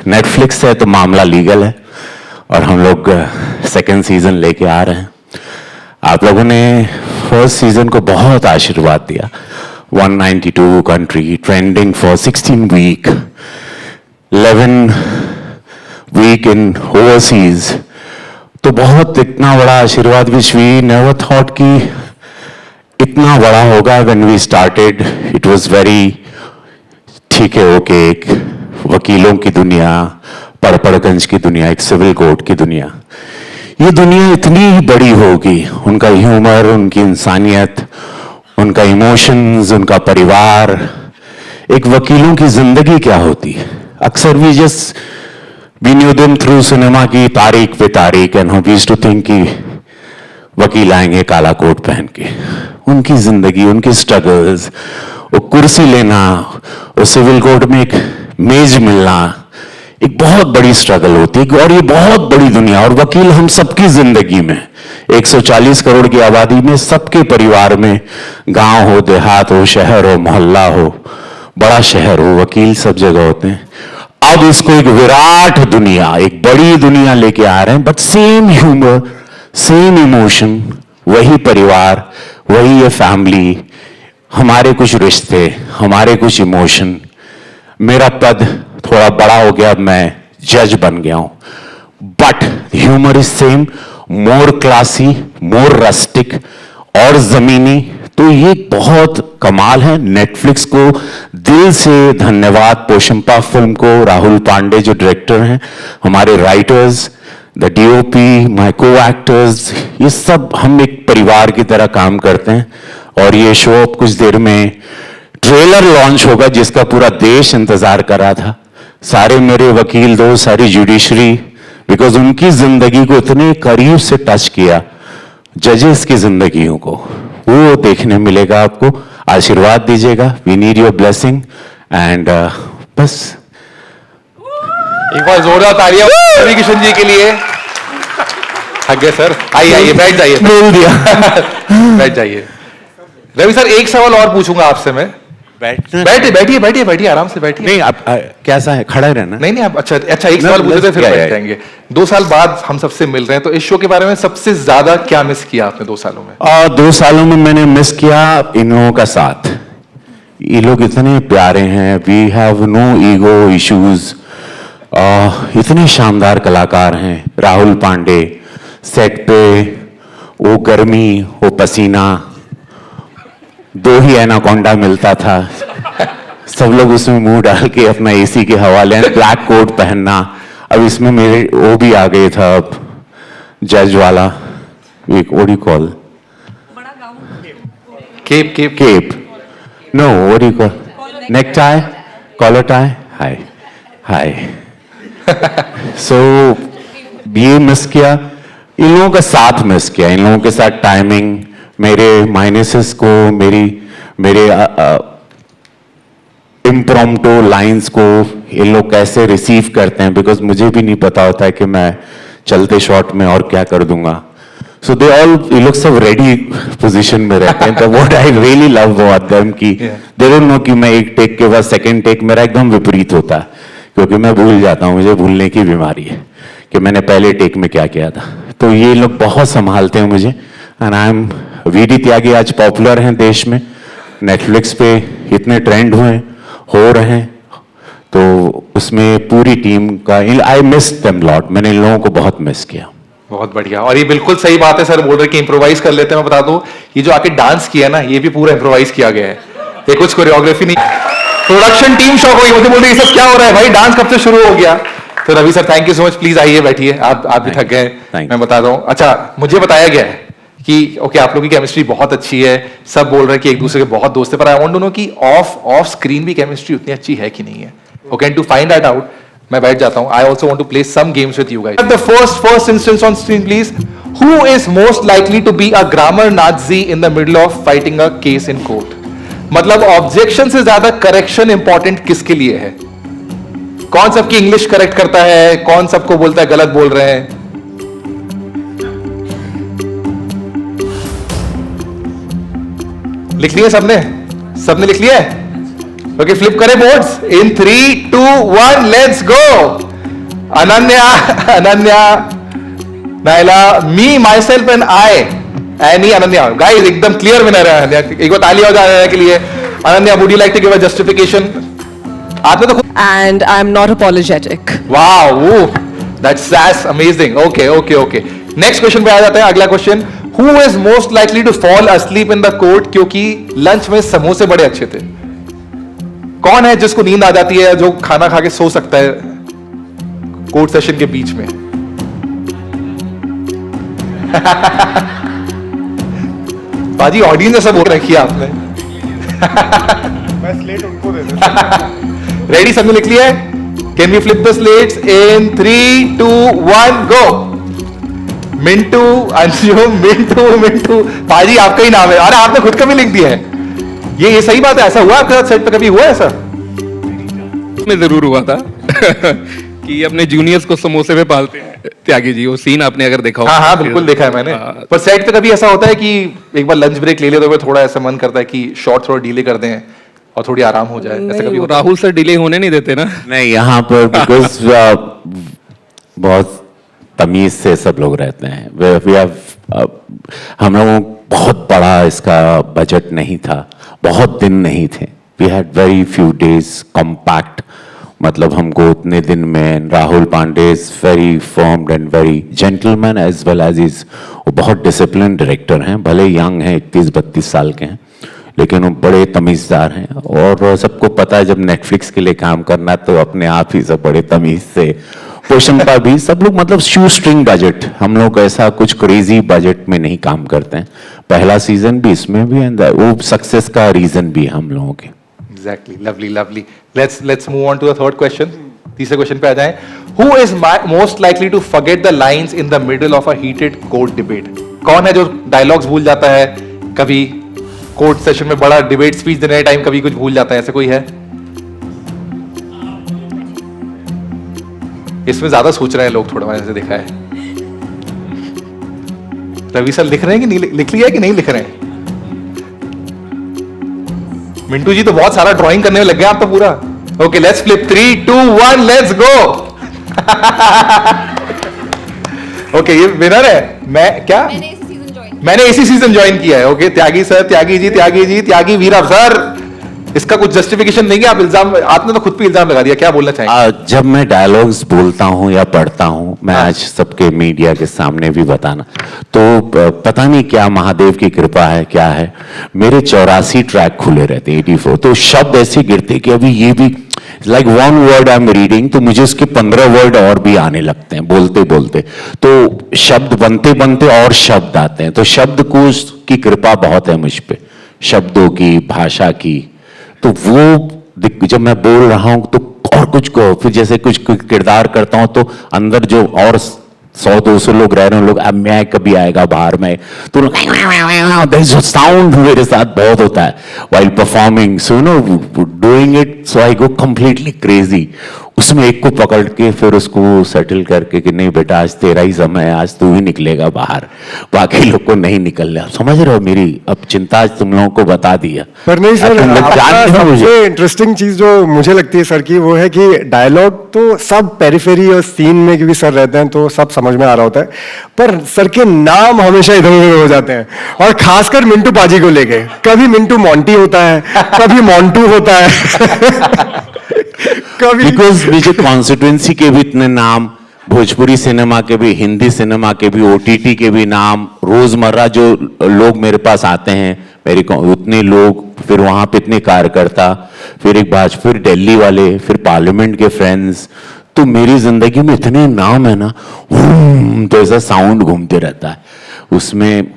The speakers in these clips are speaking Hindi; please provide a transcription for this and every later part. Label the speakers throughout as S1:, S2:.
S1: नेटफ्लिक्स है तो मामला लीगल है और हम लोग सेकंड सीजन लेके आ रहे हैं। आप लोगों ने फर्स्ट सीजन को बहुत आशीर्वाद दिया। 192 country trending for 16 week, 11 week in overseas. तो बहुत इतना बड़ा आशीर्वाद विच वी नेवर थॉट कि इतना बड़ा होगा। When we started it was very ठीक है, ओके, एक वकीलों की दुनिया, पड़पड़गंज की दुनिया, एक सिविल कोर्ट की दुनिया, ये दुनिया इतनी ही बड़ी होगी। उनका ह्यूमर, उनकी इंसानियत, उनका इमोशंस, उनका परिवार। एक वकीलों की जिंदगी क्या होती है? अक्सर we knew them through cinema की तारीख पे तारीख, and we used to think कि वकील आएंगे काला कोट पहन के। उनकी जिंदगी, उनकी स्ट्रगल्स, वो कुर्सी लेना, वो सिविल कोर्ट में एक मेज मिलना, एक बहुत बड़ी स्ट्रगल होती है। और ये बहुत बड़ी दुनिया, और वकील हम सबकी जिंदगी में, 140 करोड़ की आबादी में, सबके परिवार में, गांव हो, देहात हो, शहर हो, मोहल्ला हो, बड़ा शहर हो, वकील सब जगह होते हैं। अब इसको एक विराट दुनिया, एक बड़ी दुनिया लेके आ रहे हैं, but same humour, same emotion, वही परिवार, वही ये फैमिली, हमारे कुछ रिश्ते, हमारे कुछ इमोशन। मेरा पद थोड़ा बड़ा हो गया, मैं जज बन गया हूं, but humour is same, more classy, more rustic और जमीनी। तो ये बहुत कमाल है। नेटफ्लिक्स को दिल से धन्यवाद, पोशंपा फिल्म को, राहुल पांडे जो डायरेक्टर हैं, हमारे राइटर्स, द डीओपी, माय को एक्टर्स, ये सब हम एक परिवार की तरह काम करते हैं। और ये शो अब कुछ देर में ट्रेलर लॉन्च होगा जिसका पूरा देश इंतजार कर रहा था। सारे मेरे वकील दोस्त, सारी जुडिशरी, बिकॉज उनकी जिंदगी को इतने करीब से टच किया, जजेस की जिंदगियों को, वो देखने मिलेगा आपको। आशीर्वाद दीजिएगा, we need your blessing, and बस
S2: एक बार जोरदार तालियां रवि किशन जी के लिए। आगे सर, आइए आइए, बैठ जाइए,
S1: बोल दिया।
S2: बैठ जाइए। रवि सर, एक सवाल और पूछूंगा आपसे मैं।
S1: बैठिए
S2: बैठिए बैठिए बैठिए, आराम से बैठिए।
S1: नहीं, आप कैसा है, खड़ा रहना?
S2: नहीं नहीं, आप अच्छा एक सवाल पूछे थे, फिर बैठ जाएंगे। 2 साल बाद हम सबसे मिल रहे हैं, तो इस शो के बारे में सबसे ज्यादा क्या मिस किया आपने 2 सालों में?
S1: 2 सालों में मैंने मिस किया इन लोगों का साथ। ये लोग इतने प्यारे हैं, we have no ego issues. इतने शानदार कलाकार हैं। राहुल पांडे सेट पे, वो गर्मी, वो पसीना, 2 ही एनाकोंडा मिलता था, सब लोग उसमें मुंह डाल के अपना एसी के हवा लें, ब्लैक कोट पहनना। अब इसमें मेरे वो भी आ गए था, अब जज वाला, एक what do you call?
S2: Cape cape
S1: Cape. No, what do you call? Necktie? Collar tie? Hi. Hi. So, ये मिस किया, इन लोगों का साथ मिस किया, इन लोगों के साथ टाइमिंग, मेरे माइनसेस को, मेरे इम्प्रॉम्प्टो लाइंस को इन लोग कैसे रिसीव करते हैं, बिकॉज मुझे भी नहीं पता होता है कि मैं चलते शॉट में और क्या कर दूंगा। सो दे ऑल, ये लोग सब रेडी पोजीशन में रहते हैं। तो what I really love about them कि दे डोंट नो कि मैं एक टेक के बाद सेकंड टेक मेरा एकदम विपरीत होता है, क्योंकि मैं भूल जाता हूँ, मुझे भूलने की बीमारी है कि मैंने पहले टेक में क्या किया था। तो ये लोग बहुत संभालते हैं मुझे। एंड आई एम वीडी त्यागी आज पॉपुलर हैं देश में, नेटफ्लिक्स पे इतने ट्रेंड हुए, हो रहे हैं, तो उसमें पूरी टीम का आई मिस देम लॉट। मैंने इन लोगों को बहुत मिस किया।
S2: बहुत बढ़िया। और ये बिल्कुल सही बात है, सर बोल रहे कि इम्प्रोवाइज कर लेते हैं। मैं बता दूं, ये जो आके डांस किया ना, ये भी पूरा इम्प्रोवाइज किया गया है, ये कुछ कोरियोग्राफी नहीं। प्रोडक्शन टीम शॉक हो गई, मुझे बोल रही सब क्या हो रहा है भाई, डांस कब से शुरू हो गया। तो Ravi sir, thank you so much, please आइए बैठिए, आप भी थक गए, मैं बता रहा हूँ। अच्छा, मुझे बताया गया है कि ओके, आप लोगों की केमिस्ट्री बहुत अच्छी है, सब बोल रहे हैं कि एक दूसरे के बहुत दोस्त है, पर आई वांट टू नो कि ऑफ स्क्रीन भी केमिस्ट्री उतनी अच्छी है कि नहीं है। Okay, and to find that out, मैं बैठ जाता हूं। I also want to play some games with you guys. The first instance on screen please. Who is most likely to be a grammar Nazi in the middle of fighting a case in court? मतलब ऑब्जेक्शन से ज्यादा करेक्शन इंपॉर्टेंट किसके लिए है? कौन सबकी इंग्लिश करेक्ट करता है, कौन सबको बोलता है गलत बोल रहे हैं? लिख लिया सबने लिख लिया है? ओके, फ्लिप करें boards in 3, 2, 1, let's go. Ananya, Ananya, Naila, me my self and I, any Ananya, guys एकदम क्लियर विनर है अनन्या। एक बार ताली हो जाए अनन्या के लिए। Ananya, would you like to give a justification? आपने तो
S3: And I'm not apologetic.
S2: Wow, that's amazing. Okay okay okay, next question पे आ जाते हैं। अगला question, who is most likely to fall asleep in the court क्योंकि लंच में समोसे बड़े अच्छे थे? कौन है जिसको नींद आ जाती है, जो खाना खा के सो सकता है कोर्ट सेशन के बीच में? बाजी ऑडियंस ऐसा बोल रखी है आपने।
S4: मैं स्लेट उनको दे देता।
S2: रेडी, सबने लिख लिया है? Can we flip the slates in 3, 2, 1 go? Mintu, Anshu, Mintu, Mintu, paaji आपका ही नाम है। अरे आपने खुद का भी लिख दिया है। ये सही बात है? ऐसा हुआ आपके साथ सेट पे कभी हुआ ऐसा?
S5: में जरूर हुआ था कि अपने जूनियर्स को समोसे पे पालते हैं त्यागी जी, वो सीन आपने अगर देखा हो।
S2: हाँ हाँ बिल्कुल देखा है मैंने।
S5: हाँ।
S2: पर सेट पे कभी ऐसा होता है कि एक बार लंच ब्रेक ले ले तो थोड़ा ऐसा मन करता है कि शॉर्ट थोड़ा डीले कर दें और थोड़ी आराम हो जाए, ऐसा कभी
S5: वो
S2: होता है?
S5: राहुल सर डिले होने नहीं देते ना।
S1: नहीं, यहाँ पर बिकॉज बहुत तमीज से सब लोग रहते हैं। We have, हम लोगों को बहुत बड़ा इसका बजट नहीं था, बहुत दिन नहीं थे। We had very few days compact, मतलब हमको उतने दिन में Rahul Pandey is very firmed and very gentleman as well as is, वो बहुत डिसिप्लिन डायरेक्टर हैं, भले यंग हैं, 31-32 साल के हैं, लेकिन वो बड़े तमीज़दार हैं। और सबको पता है जब नेटफ्लिक्स के लिए काम करना तो अपने आप ही सब बड़े तमीज़ से, पोषणपा भी सब लोग, मतलब शू स्ट्रिंग बजट, हम लोग ऐसा कुछ क्रेजी बजट में नहीं काम करते हैं। पहला सीजन भी इसमें भी एंड वो सक्सेस का रीजन भी है हम लोगों के।
S2: Exactly, lovely, lovely. Let's move on to the third question. तीसरे क्वेश्चन पे आ जाएं। Who is most likely to forget the lines in the middle of a heated court debate? कौन है जो डायलॉग्स भूल जाता है कभी कोर्ट सेशन में, बड़ा डिबेट स्पीच देने के टाइम कभी कुछ भूल जाता है, ऐसे कोई है? इसमें ज्यादा सोच रहे हैं लोग, थोड़ा मैंने ऐसे देखा है। रवि सर लिख रहे हैं कि नहीं, लिख लिया है कि नहीं लिख रहे हैं? मिंटू जी तो बहुत सारा ड्राइंग करने में लग गए आप तो पूरा। Okay, let's flip 3, 2, 1 let's go. Okay, ये विनर है। मैं क्या, मैंने इसी सीजन ज्वाइन किया है। ओके, त्यागी सर, त्यागी जी, त्यागी जी, त्यागी वीरा सर, इसका कुछ जस्टिफिकेशन नहीं है? आप इल्जाम, आपने तो खुद पे इल्जाम लगा दिया, क्या बोलना चाहेंगे?
S1: जब मैं डायलॉग्स बोलता हूँ या पढ़ता हूँ, मैं आज सबके मीडिया के सामने भी बताना, तो पता नहीं क्या महादेव की कृपा है, क्या है, मेरे 84 ट्रैक खुले रहते हैं, 84, तो शब्द ऐसे गिरते कि अभी ये भी like one word I am reading तो मुझे उसके 15 वर्ड और भी आने लगते हैं बोलते बोलते, तो शब्द बनते बनते और शब्द आते हैं। तो शब्दकोश की कृपा बहुत है मुझ पे, शब्दों की, भाषा की। तो वो जब मैं बोल रहा हूं तो और कुछ को, फिर जैसे कुछ किरदार करता हूं तो अंदर जो और 100-200 लोग रह रहे हैं, लोग अब मैं कभी आएगा बाहर में, तो साउंड मेरे साथ बहुत होता है while performing, so you know doing it, so I go completely crazy। उसमें एक को पकड़ के फिर उसको सेटल करके कि नहीं बेटा आज तेरा ही समय है, आज तू ही निकलेगा बाहर, बाकी लोग को नहीं निकलना। समझ रहे हो मेरी अब चिंता आज तुम लोगों को बता दिया।
S4: पर नहीं सर,
S1: तुम लोग जानते हो मुझे।
S4: सबसे इंटरेस्टिंग चीज जो मुझे लगती है सर की, वो है कि डायलॉग तो सब पेरिफेरी और सीन में क्योंकि सर रहते हैं तो सब समझ में आ रहा होता है, पर सर के नाम हमेशा इधर उधर हो जाते हैं, और खासकर मिंटू पाजी को लेके, कभी मिंटू मोंटी होता है, कभी मोंटू होता है कभी
S1: बिकॉज मुझे कॉन्स्टिट्यूंसी के भी इतने नाम, भोजपुरी सिनेमा के भी, हिंदी सिनेमा के भी, ओटीटी के भी नाम, रोजमर्रा जो लोग मेरे पास आते हैं मेरे को उतने लोग, फिर वहां पे इतने कार्यकर्ता, फिर एक बार फिर दिल्ली वाले, फिर पार्लियामेंट के फ्रेंड्स, तो मेरी जिंदगी में इतने नाम है ना, तो ऐसा साउंड घूमते रहता है उसमें।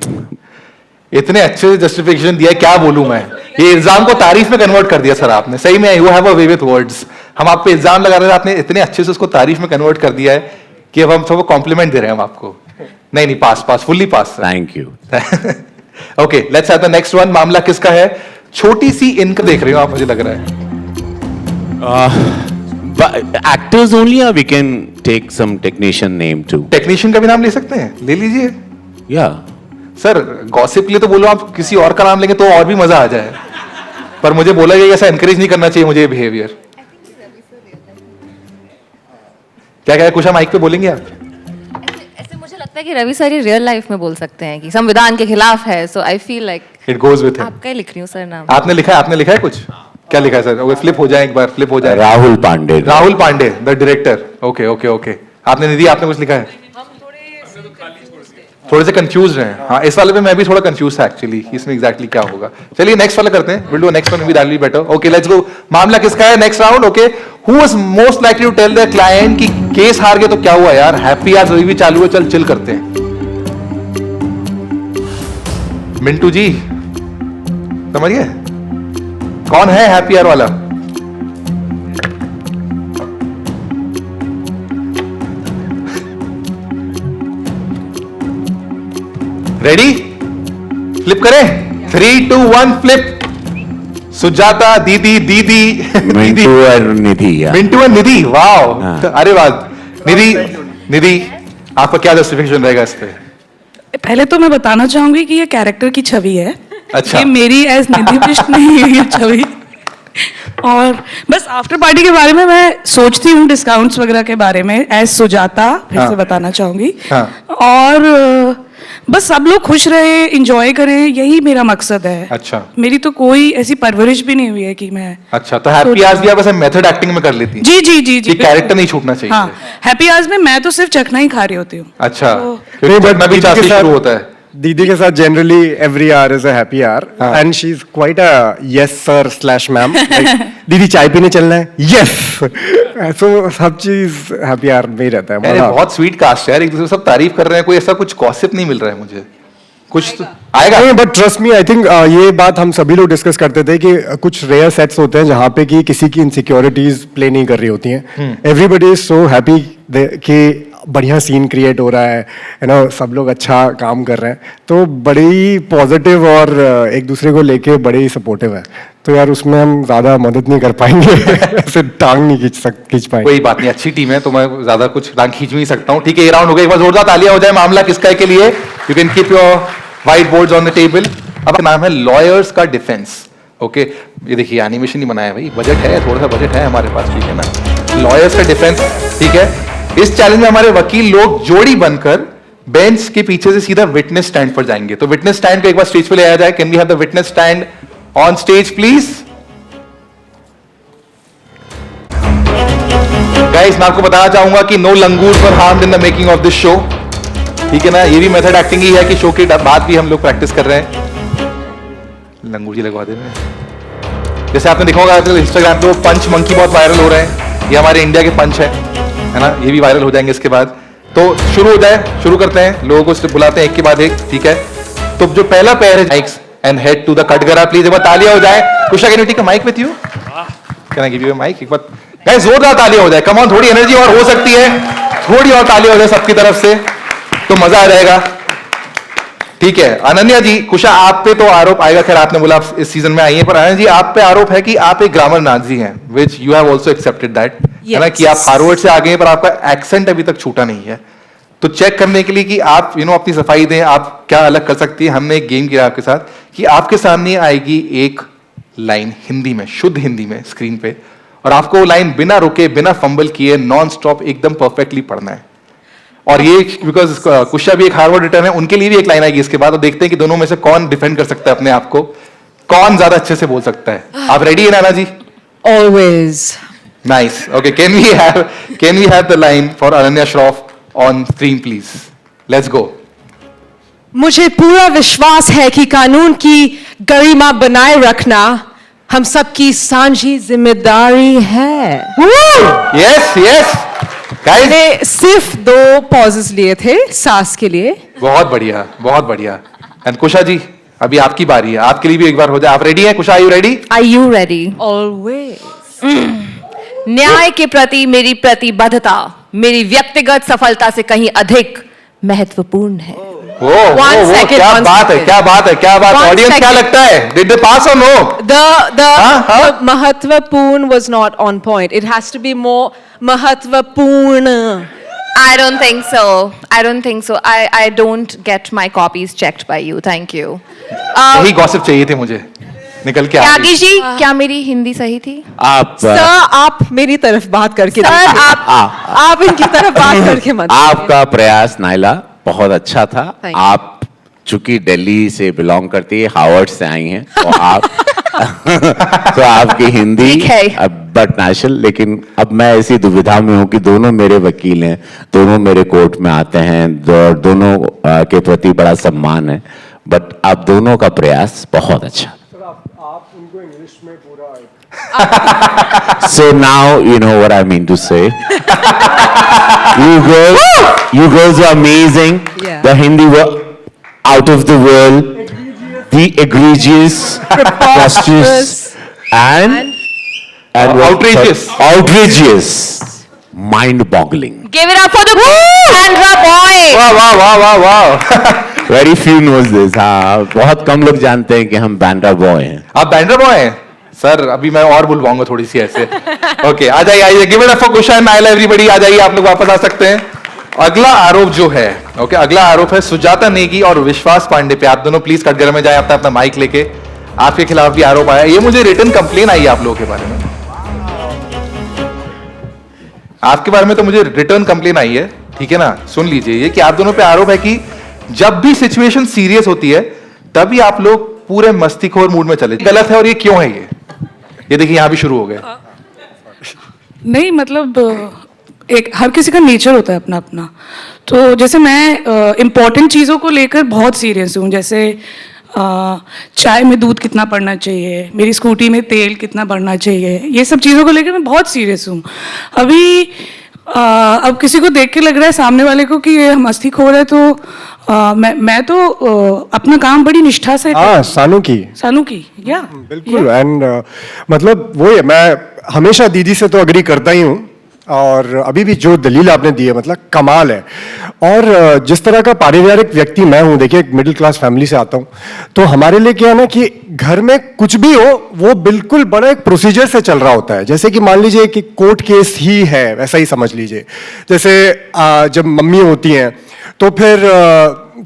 S2: इतने अच्छे से जस्टिफिकेशन दिया, क्या बोलूं मैं, ये इल्जाम को तारीफ में कन्वर्ट कर दिया सर आपने, सही में you have a way with words. हम आप पे इल्जाम लगा रहे थे, आपने इतने अच्छे से उसको तारीफ में कन्वर्ट कर दिया है कि अब हम सबको कॉम्प्लीमेंट दे रहे हैं हम आपको। नहीं नहीं, pass pass, fully pass.
S1: Thank you.
S2: Okay, let's have the next one. मामला किसका है? छोटी सी इनक देख रहे हो आप, मुझे लग रहा है।
S1: Actors only, we can take some technician name too.
S2: Technician का भी नाम ले सकते हैं, ले लीजिए।
S1: या
S2: सर गॉसिप के लिए तो बोलो, आप किसी और का नाम लेंगे तो और भी मजा आ जाए, पर मुझे बोला गया ऐसा एनकरेज नहीं करना चाहिए मुझे ये बिहेवियर। क्या क्या कुशा माइक पे बोलेंगे आप?
S6: ऐसे मुझे लगता है कि रवि सर ही रियल लाइफ में बोल सकते हैं कि संविधान के खिलाफ है, so I feel like
S2: it goes with him.
S6: आपका ही लिख रही हूँ सर नाम।
S2: आपने लिखा है कुछ? क्या लिखा है सर? ओके, फ्लिप हो जाए एक बार, फ्लिप हो जाए।
S1: Rahul Pandey.
S2: Rahul Pandey the director. Okay okay okay. आपने निधि, आपने कुछ लिखा है? थोड़े से कंफ्यूज हैं। हाँ, इस वाले पे मैं भी थोड़ा कंफ्यूज था एक्चुअली, इसमें एग्जैक्टली क्या होगा। चलिए नेक्स्ट वाला करते हैं, will do next one with that will be better. Okay let's go. मामला किसका है? Next round. Okay, who was most likely to tell the client कि केस हार गए तो क्या हुआ यार, हैप्पी आज अभी भी चालू है, चल चिल करते हैं। मिंटू जी समझिए कौन है हैप्पी आवर वाला? रेडी? फ्लिप करें? 3 2 1 फ्लिप। सुजाता दीदी, दीदी
S1: मिंटू और निधि।
S2: मिंटू और निधि। वाओ,
S1: हाँ।
S2: अरे वाह। निधि, निधि आपका क्या जस्टिफिकेशन रहेगा इस पे?
S7: पहले तो मैं बताना चाहूंगी कि ये कैरेक्टर की छवि है।
S2: अच्छा।
S7: ये मेरी एज निधि बिष्ट नहीं है ये छवि। और बस आफ्टर पार्टी के बारे में मैं सोचती हूँ, डिस्काउंट्स वगैरह के बारे में एज सुजाता फिर
S2: हाँ।
S7: से बताना चाहूंगी।
S2: हाँ।
S7: और बस सब लोग खुश रहे, एंजॉय करें, यही मेरा मकसद है।
S2: अच्छा।
S7: मेरी तो कोई ऐसी परवरिश भी नहीं हुई है कि मैं
S2: अच्छा, तो हैप्पी आज भी आप ऐसे मेथड एक्टिंग में कर लेती हैं?
S7: जी जी जी जी
S2: कि कैरेक्टर नहीं छूटना चाहिए।
S7: हाँ, हैप्पी आज में मैं तो सिर्फ चखना ही खा रही होती हूँ।
S2: अच्छा,
S7: तो-
S2: क्योंकि
S4: but
S2: चखना भी
S4: दीदी
S2: चासी
S4: के साथ-
S2: शुरू होता है।
S4: दीदी के साथ generally every hour is a happy our and she is quite a yes sir slash ma'am. दीदी चाय पीने चलना है, यस। सो सब चीज हैप्पी आवर में ही रहता है।
S2: अरे
S4: मजा
S2: बहुत स्वीट कास्ट है यार, एक दूसरे को सब तारीफ कर रहे हैं, कोई ऐसा कुछ गॉसिप नहीं मिल रहा है मुझे। कुछ तो आएगा।
S4: नहीं, but trust me, I think ये बात हम सभी लोग डिस्कस करते थे कि कुछ रेयर सेट्स होते हैं जहाँ पे कि किसी की इनसिक्योरिटीज प्ले नहीं कर रही होती हैं। एवरीबडी इज सो हैप्पी कि बढ़िया सीन क्रिएट हो रहा है ना, सब लोग अच्छा काम कर रहे हैं, तो बड़े ही पॉजिटिव और एक दूसरे को लेके बड़े ही सपोर्टिव है। तो यार उसमें हम ज्यादा मदद नहीं कर पाएंगे। ऐसे टांग नहीं खींच पाएंगे।
S2: कोई बात नहीं, अच्छी टीम है तो मैं ज्यादा कुछ टांग खींच नहीं सकता हूँ। ठीक है, ये राउंड हो गया, एक बार जोरदार तालियां हो जाए। मामला किसका है के लिए? You can keep your white boards on the table. अब नाम है लॉयर्स का डिफेंस। ओके, ये देखिए एनिमेशन नहीं बनाया भाई, बजट है, थोड़ा सा बजट है हमारे पास, ठीक है ना। लॉयर्स का डिफेंस, ठीक है। इस चैलेंज में हमारे वकील लोग जोड़ी बनकर बेंच के पीछे से सीधा विटनेस स्टैंड पर जाएंगे। तो विटनेस स्टैंड को एक बार स्टेज पे ले आया जाए। Can we have the witness stand on stage please? Guys, मैं आपको बताना चाहूंगा कि no langur were harmed in the making of this show, ठीक है ना। ये भी मेथड एक्टिंग ही है कि शो के बाद भी हम लोग प्रैक्टिस कर रहे हैं। लंगूर जी लगवा दे रहे हैं। जैसे आपने देखा होगा आजकल इंस्टाग्राम पे वो पंच मंकी बहुत वायरल हो रहे हैं, ये हमारे इंडिया के पंच है ना, ये भी वायरल हो जाएंगे इसके बाद। तो शुरू हो जाए, शुरू करते हैं, लोगों को बुलाते हैं एक के बाद एक, ठीक है। तो जो पहला पैर है, mics and head to the कटघरा प्लीज, एक बार तालियां हो जाए। Kusha can you take a mic with you? Can I give you a mic? एक बार गाइस जोरदार तालियां हो जाए, कम ऑन, थोड़ी एनर्जी और हो सकती है, थोड़ी और तालियां हो जाए सबकी तरफ से तो मजा आ जाएगा, ठीक है। अनन्या जी, कुशा आप पे तो आरोप आएगा, खैर आपने बोला आप इस सीजन में आई हैं, पर अनन्या जी आप पे आरोप है कि आप एक ग्रामर नाजी हैं, which you have also accepted that, है ना, कि आप हार्वर्ड से आ गए हैं पर आपका एक्सेंट अभी तक छूटा नहीं है। तो चेक करने के लिए कि आप अपनी सफाई दें, आप क्या अलग कर सकती है, हमने एक गेम किया आपके साथ कि आपके सामने आएगी एक लाइन हिंदी में, शुद्ध हिंदी में स्क्रीन पे, और आपको वो लाइन बिना रुके, बिना फंबल किए, नॉन स्टॉप एकदम परफेक्टली पढ़ना है। और ये बिकॉज कुशा भी एक हार्वर्ड रिटर्न है, उनके लिए भी एक लाइन आएगी इसके बाद, और देखते हैं कि दोनों में से कौन डिफेंड कर सकता है अपने आप को, कौन ज्यादा अच्छे से बोल सकता है। आप रेडी है नाना जी?
S3: Always.
S2: Nice. Okay, can we have the line for Ananya Shroff on screen please? Let's go.
S3: मुझे पूरा विश्वास है कि कानून की गरिमा बनाए रखना हम सबकी साझी जिम्मेदारी है।
S2: Yes, yes. Guys,
S3: मैंने सिर्फ 2 पॉजेस लिए थे सांस के लिए।
S2: बहुत बढ़िया, बहुत बढ़िया। एंड कुशा जी, अभी आपकी बारी है, आपके लिए भी एक बार हो जाए। आप रेडी हैं Kusha? Are you ready?
S6: Are you ready?
S3: Always.
S6: न्याय के प्रति मेरी प्रतिबद्धता मेरी व्यक्तिगत सफलता से कहीं अधिक महत्वपूर्ण है।
S2: वो क्या
S3: one
S2: बात है,
S3: second.
S2: क्या बात है, क्या बात।
S3: One
S2: ऑडियंस क्या
S3: second.
S2: लगता है? Did they pass or no?
S3: The महत्वपूर्ण was not on point. It has to be more महत्वपूर्ण.
S6: I don't think so. I don't think so. I don't get my copies checked by you. Thank you.
S2: यही गॉसिप चाहिए थे मुझे। निकल के आ
S6: त्यागी
S2: गई।
S6: जी, क्या मेरी हिंदी सही थी?
S1: आप
S3: सर आप मेरी तरफ बात करके
S6: सर,
S3: देखिए। आप इनकी तरफ बात करके मत
S1: आपका प्रयास नाइला बहुत अच्छा था।
S3: Thank you.
S1: आप चूंकि दिल्ली से बिलोंग करती है, हार्वर्ड से आई हैं, तो आप तो आपकी हिंदी
S6: ठीक है।
S1: बट नेशनल, लेकिन अब मैं ऐसी दुविधा में हूं कि दोनों मेरे वकील हैं, दोनों मेरे कोर्ट में आते हैं, दोनों के प्रति बड़ा सम्मान है, बट आप दोनों का प्रयास बहुत अच्छा। So now you know what I mean to say. You girls are amazing.
S3: Yeah.
S1: The Hindi were out of the world. The egregious, preposterous, and what-
S2: Outrageous.
S1: outrageous, mind-boggling.
S6: Give it up for the Bandra boy.
S2: वाह वाह वाह वाह वाह।
S1: Very few knows this. हाँ, बहुत कम लोग जानते हैं कि हम बैंड्रा बॉय हैं।
S2: आप बैंडर बॉय हैं सर? अभी मैं और बुलवाऊंगा थोड़ी सी ऐसे। ओके, आ जाइए आइए, give it up for Kushan Naila everybody. आ जाइए, आप लोग वापस आ सकते हैं। अगला आरोप जो है, ओके, अगला आरोप है सुजाता नेगी और विश्वास पांडे पे। आप दोनों प्लीज कटघरे में जाए, अपना अपना माइक लेके। आपके खिलाफ भी आरोप आया, ये मुझे रिटर्न कंप्लेन आई है आप लोगों के बारे में। आपके बारे में तो मुझे रिटर्न कंप्लेन आई है, ठीक है ना? सुन लीजिए, ये कि आप दोनों पे आरोप है कि जब भी सिचुएशन सीरियस होती है तभी आप लोग पूरे मस्तीखोर मूड में चले। गलत है और ये क्यों है? ये देखिए यहां भी शुरू हो गए।
S7: नहीं मतलब एक हर किसी का नेचर होता है अपना अपना। तो जैसे मैं इम्पोर्टेंट चीज़ों को लेकर बहुत सीरियस हूँ, जैसे चाय में दूध कितना पड़ना चाहिए, मेरी स्कूटी में तेल कितना बढ़ना चाहिए, ये सब चीज़ों को लेकर मैं बहुत सीरियस हूँ। अभी अब किसी को देख के लग रहा है सामने वाले को कि ये मस्ती खो रहा है, तो मैं तो अपना काम बड़ी निष्ठा से
S4: हाँ, सानू की
S7: या
S4: बिल्कुल। एंड मतलब वो है, मैं हमेशा दीदी से तो अग्री करता ही हूँ, और अभी भी जो दलील आपने दी है मतलब कमाल है। और जिस तरह का पारिवारिक व्यक्ति मैं हूँ, देखिए एक मिडिल क्लास फैमिली से आता हूँ, तो हमारे लिए क्या है ना कि घर में कुछ भी हो वो बिल्कुल बड़ा एक प्रोसीजर से चल रहा होता है। जैसे कि मान लीजिए कि कोर्ट केस ही है, वैसा ही समझ लीजिए। जैसे जब मम्मी होती हैं तो फिर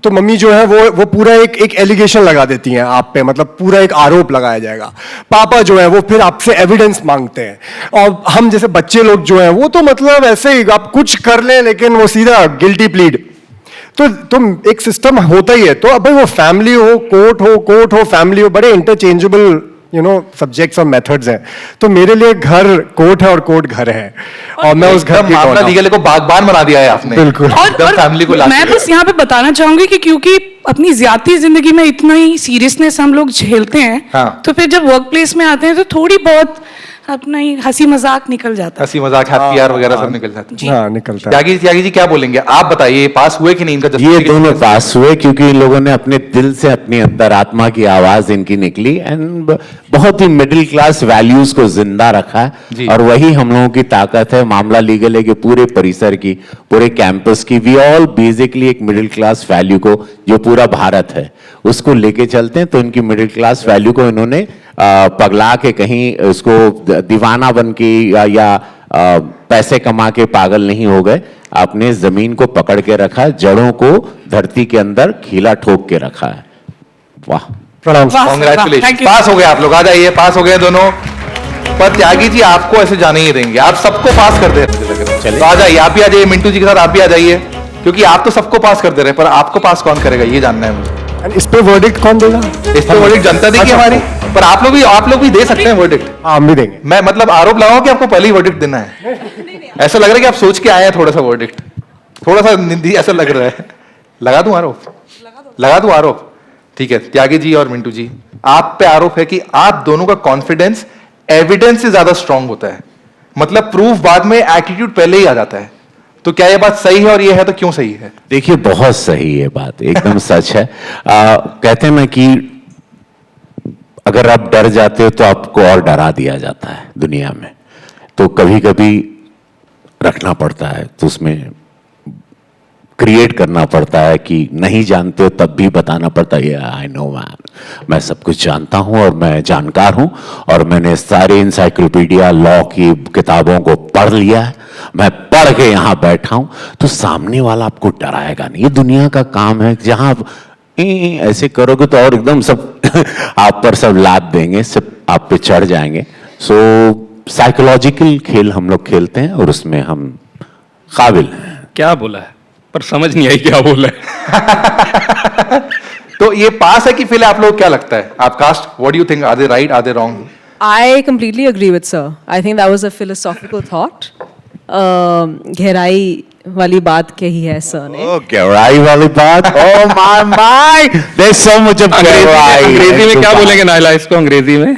S4: तो मम्मी जो है वो पूरा एक एलिगेशन लगा देती हैं आप पे, मतलब पूरा एक आरोप लगाया जाएगा। पापा जो है वो फिर आपसे एविडेंस मांगते हैं, और हम जैसे बच्चे लोग जो हैं वो तो मतलब ऐसे ही आप कुछ कर लें लेकिन वो सीधा गिल्टी प्लीड। तो एक सिस्टम होता ही है। तो अब भाई वो फैमिली हो, कोर्ट हो फैमिली हो, बड़े इंटरचेंजेबल सब्जेक्ट्स और मेथड्स हैं। तो मेरे लिए घर कोर्ट है और कोर्ट घर है, और मैं उस घर की
S2: मामला
S4: कौन
S2: लीगल को बागबान बना दिया है आपने।
S4: बिल्कुल।
S2: एकदम फैमिली को
S7: मैं बस यहाँ पे बताना चाहूंगी कि क्योंकि अपनी ज्यादा जिंदगी में इतना ही सीरियसनेस हम लोग झेलते हैं,
S2: हाँ।
S7: तो फिर जब वर्क प्लेस में आते हैं तो थोड़ी बहुत अपना ही हंसी मजाक निकल जाता है।
S2: हंसी मजाक हैप्पी आवर वगैरह सब निकल जाते हैं।
S4: हाँ, निकलता है।
S2: त्यागी जी क्या बोलेंगे? आप बताइए, पास हुए कि नहीं इनका
S1: ये
S2: justification?
S1: दोनों पास हुए क्योंकि इन लोगों ने अपने दिल से, अपनी अंदर आत्मा की आवाज इनकी निकली, एंड बहुत ही मिडिल क्लास वैल्यूज को जिंदा रखा
S2: जी।
S1: है, और वही हम लोगों की ताकत है। मामला लीगल है कि पूरे परिसर की, पूरे कैंपस की, वी ऑल बेसिकली एक मिडिल क्लास वैल्यू को, जो पूरा भारत है उसको लेके चलते हैं। तो इनकी मिडिल क्लास वैल्यू को इन्होंने पगला के कहीं उसको दीवाना बन के या पैसे कमा के पागल नहीं हो गए। आपने जमीन को पकड़ के रखा है, जड़ों को धरती के अंदर खीला ठोक के रखा है। वाह,
S4: प्रणाम।
S7: वाह,
S2: Congratulations,
S7: thank you.
S2: पास हो गए आप लोग। आ जाइए, पास हो गए दोनों। पर त्यागी जी आपको ऐसे जाने ही देंगे, आप सबको पास कर दे रहे हैं। तो आ जाइए, आप भी आ जाइए, मिंटू जी के साथ आप भी आ जाइए, क्योंकि आप तो सबको पास कर दे रहे हैं, पर आपको पास कौन करेगा ये जानना है मुझे।
S4: And इस पे वर्डिक्ट कौन देगा?
S2: इस पे वर्डिक्ट जनता देगी हमारी, पर आप लोग भी दे सकते हैं वर्डिक्ट।
S4: हाँ, हम भी देंगे।
S2: मैं मतलब आरोप लगाऊं कि आपको पहले ही वर्डिक्ट देना है? ऐसा लग रहा है कि आप सोच के आए हैं थोड़ा सा वर्डिक्ट, थोड़ा सा निंदी ऐसा लग रहा है। लगा दूं आरोप? ठीक है, त्यागी जी और मिंटू जी, आप पे आरोप है कि आप दोनों का कॉन्फिडेंस एविडेंस से ज्यादा स्ट्रांग होता है। मतलब प्रूफ बाद में, एटीट्यूड पहले ही आ जाता है। तो क्या ये बात सही है, और ये है तो क्यों सही है?
S1: देखिए बहुत सही है बात, एकदम सच है। कहते हैं ना कि अगर आप डर जाते हो तो आपको और डरा दिया जाता है दुनिया में। तो कभी कभी रखना पड़ता है, तो उसमें क्रिएट करना पड़ता है कि नहीं जानते हो तब भी बताना पड़ता है, आई नो मैन, मैं सब कुछ जानता हूं और मैं जानकार हूं, और मैंने सारे इंसाइक्लोपीडिया लॉ की किताबों को पढ़ लिया है, मैं पढ़ के यहां बैठा हूं। तो सामने वाला आपको डराएगा नहीं। ये दुनिया का काम है जहां ऐसे करोगे तो और एकदम सब आप पर सब लाद देंगे, सब आप पे चढ़ जाएंगे. सो साइकोलॉजिकल खेल हम लोग खेलते हैं और उसमें हम काबिल हैं.
S5: क्या बोला है पर समझ नहीं आई क्या बोला है.
S2: तो ये पास है कि फेल है, आप लोग क्या लगता है? आप cast, what do you think, are they right, are they wrong?
S3: I completely agree with sir. I think that was a philosophical thought. गहराई वाली बात कही है सर ने.
S1: गहराई वाली बात. Oh my, there's so much of गहराई.
S5: अंग्रेजी में क्या बोलेंगे नाइला इसको अंग्रेजी में?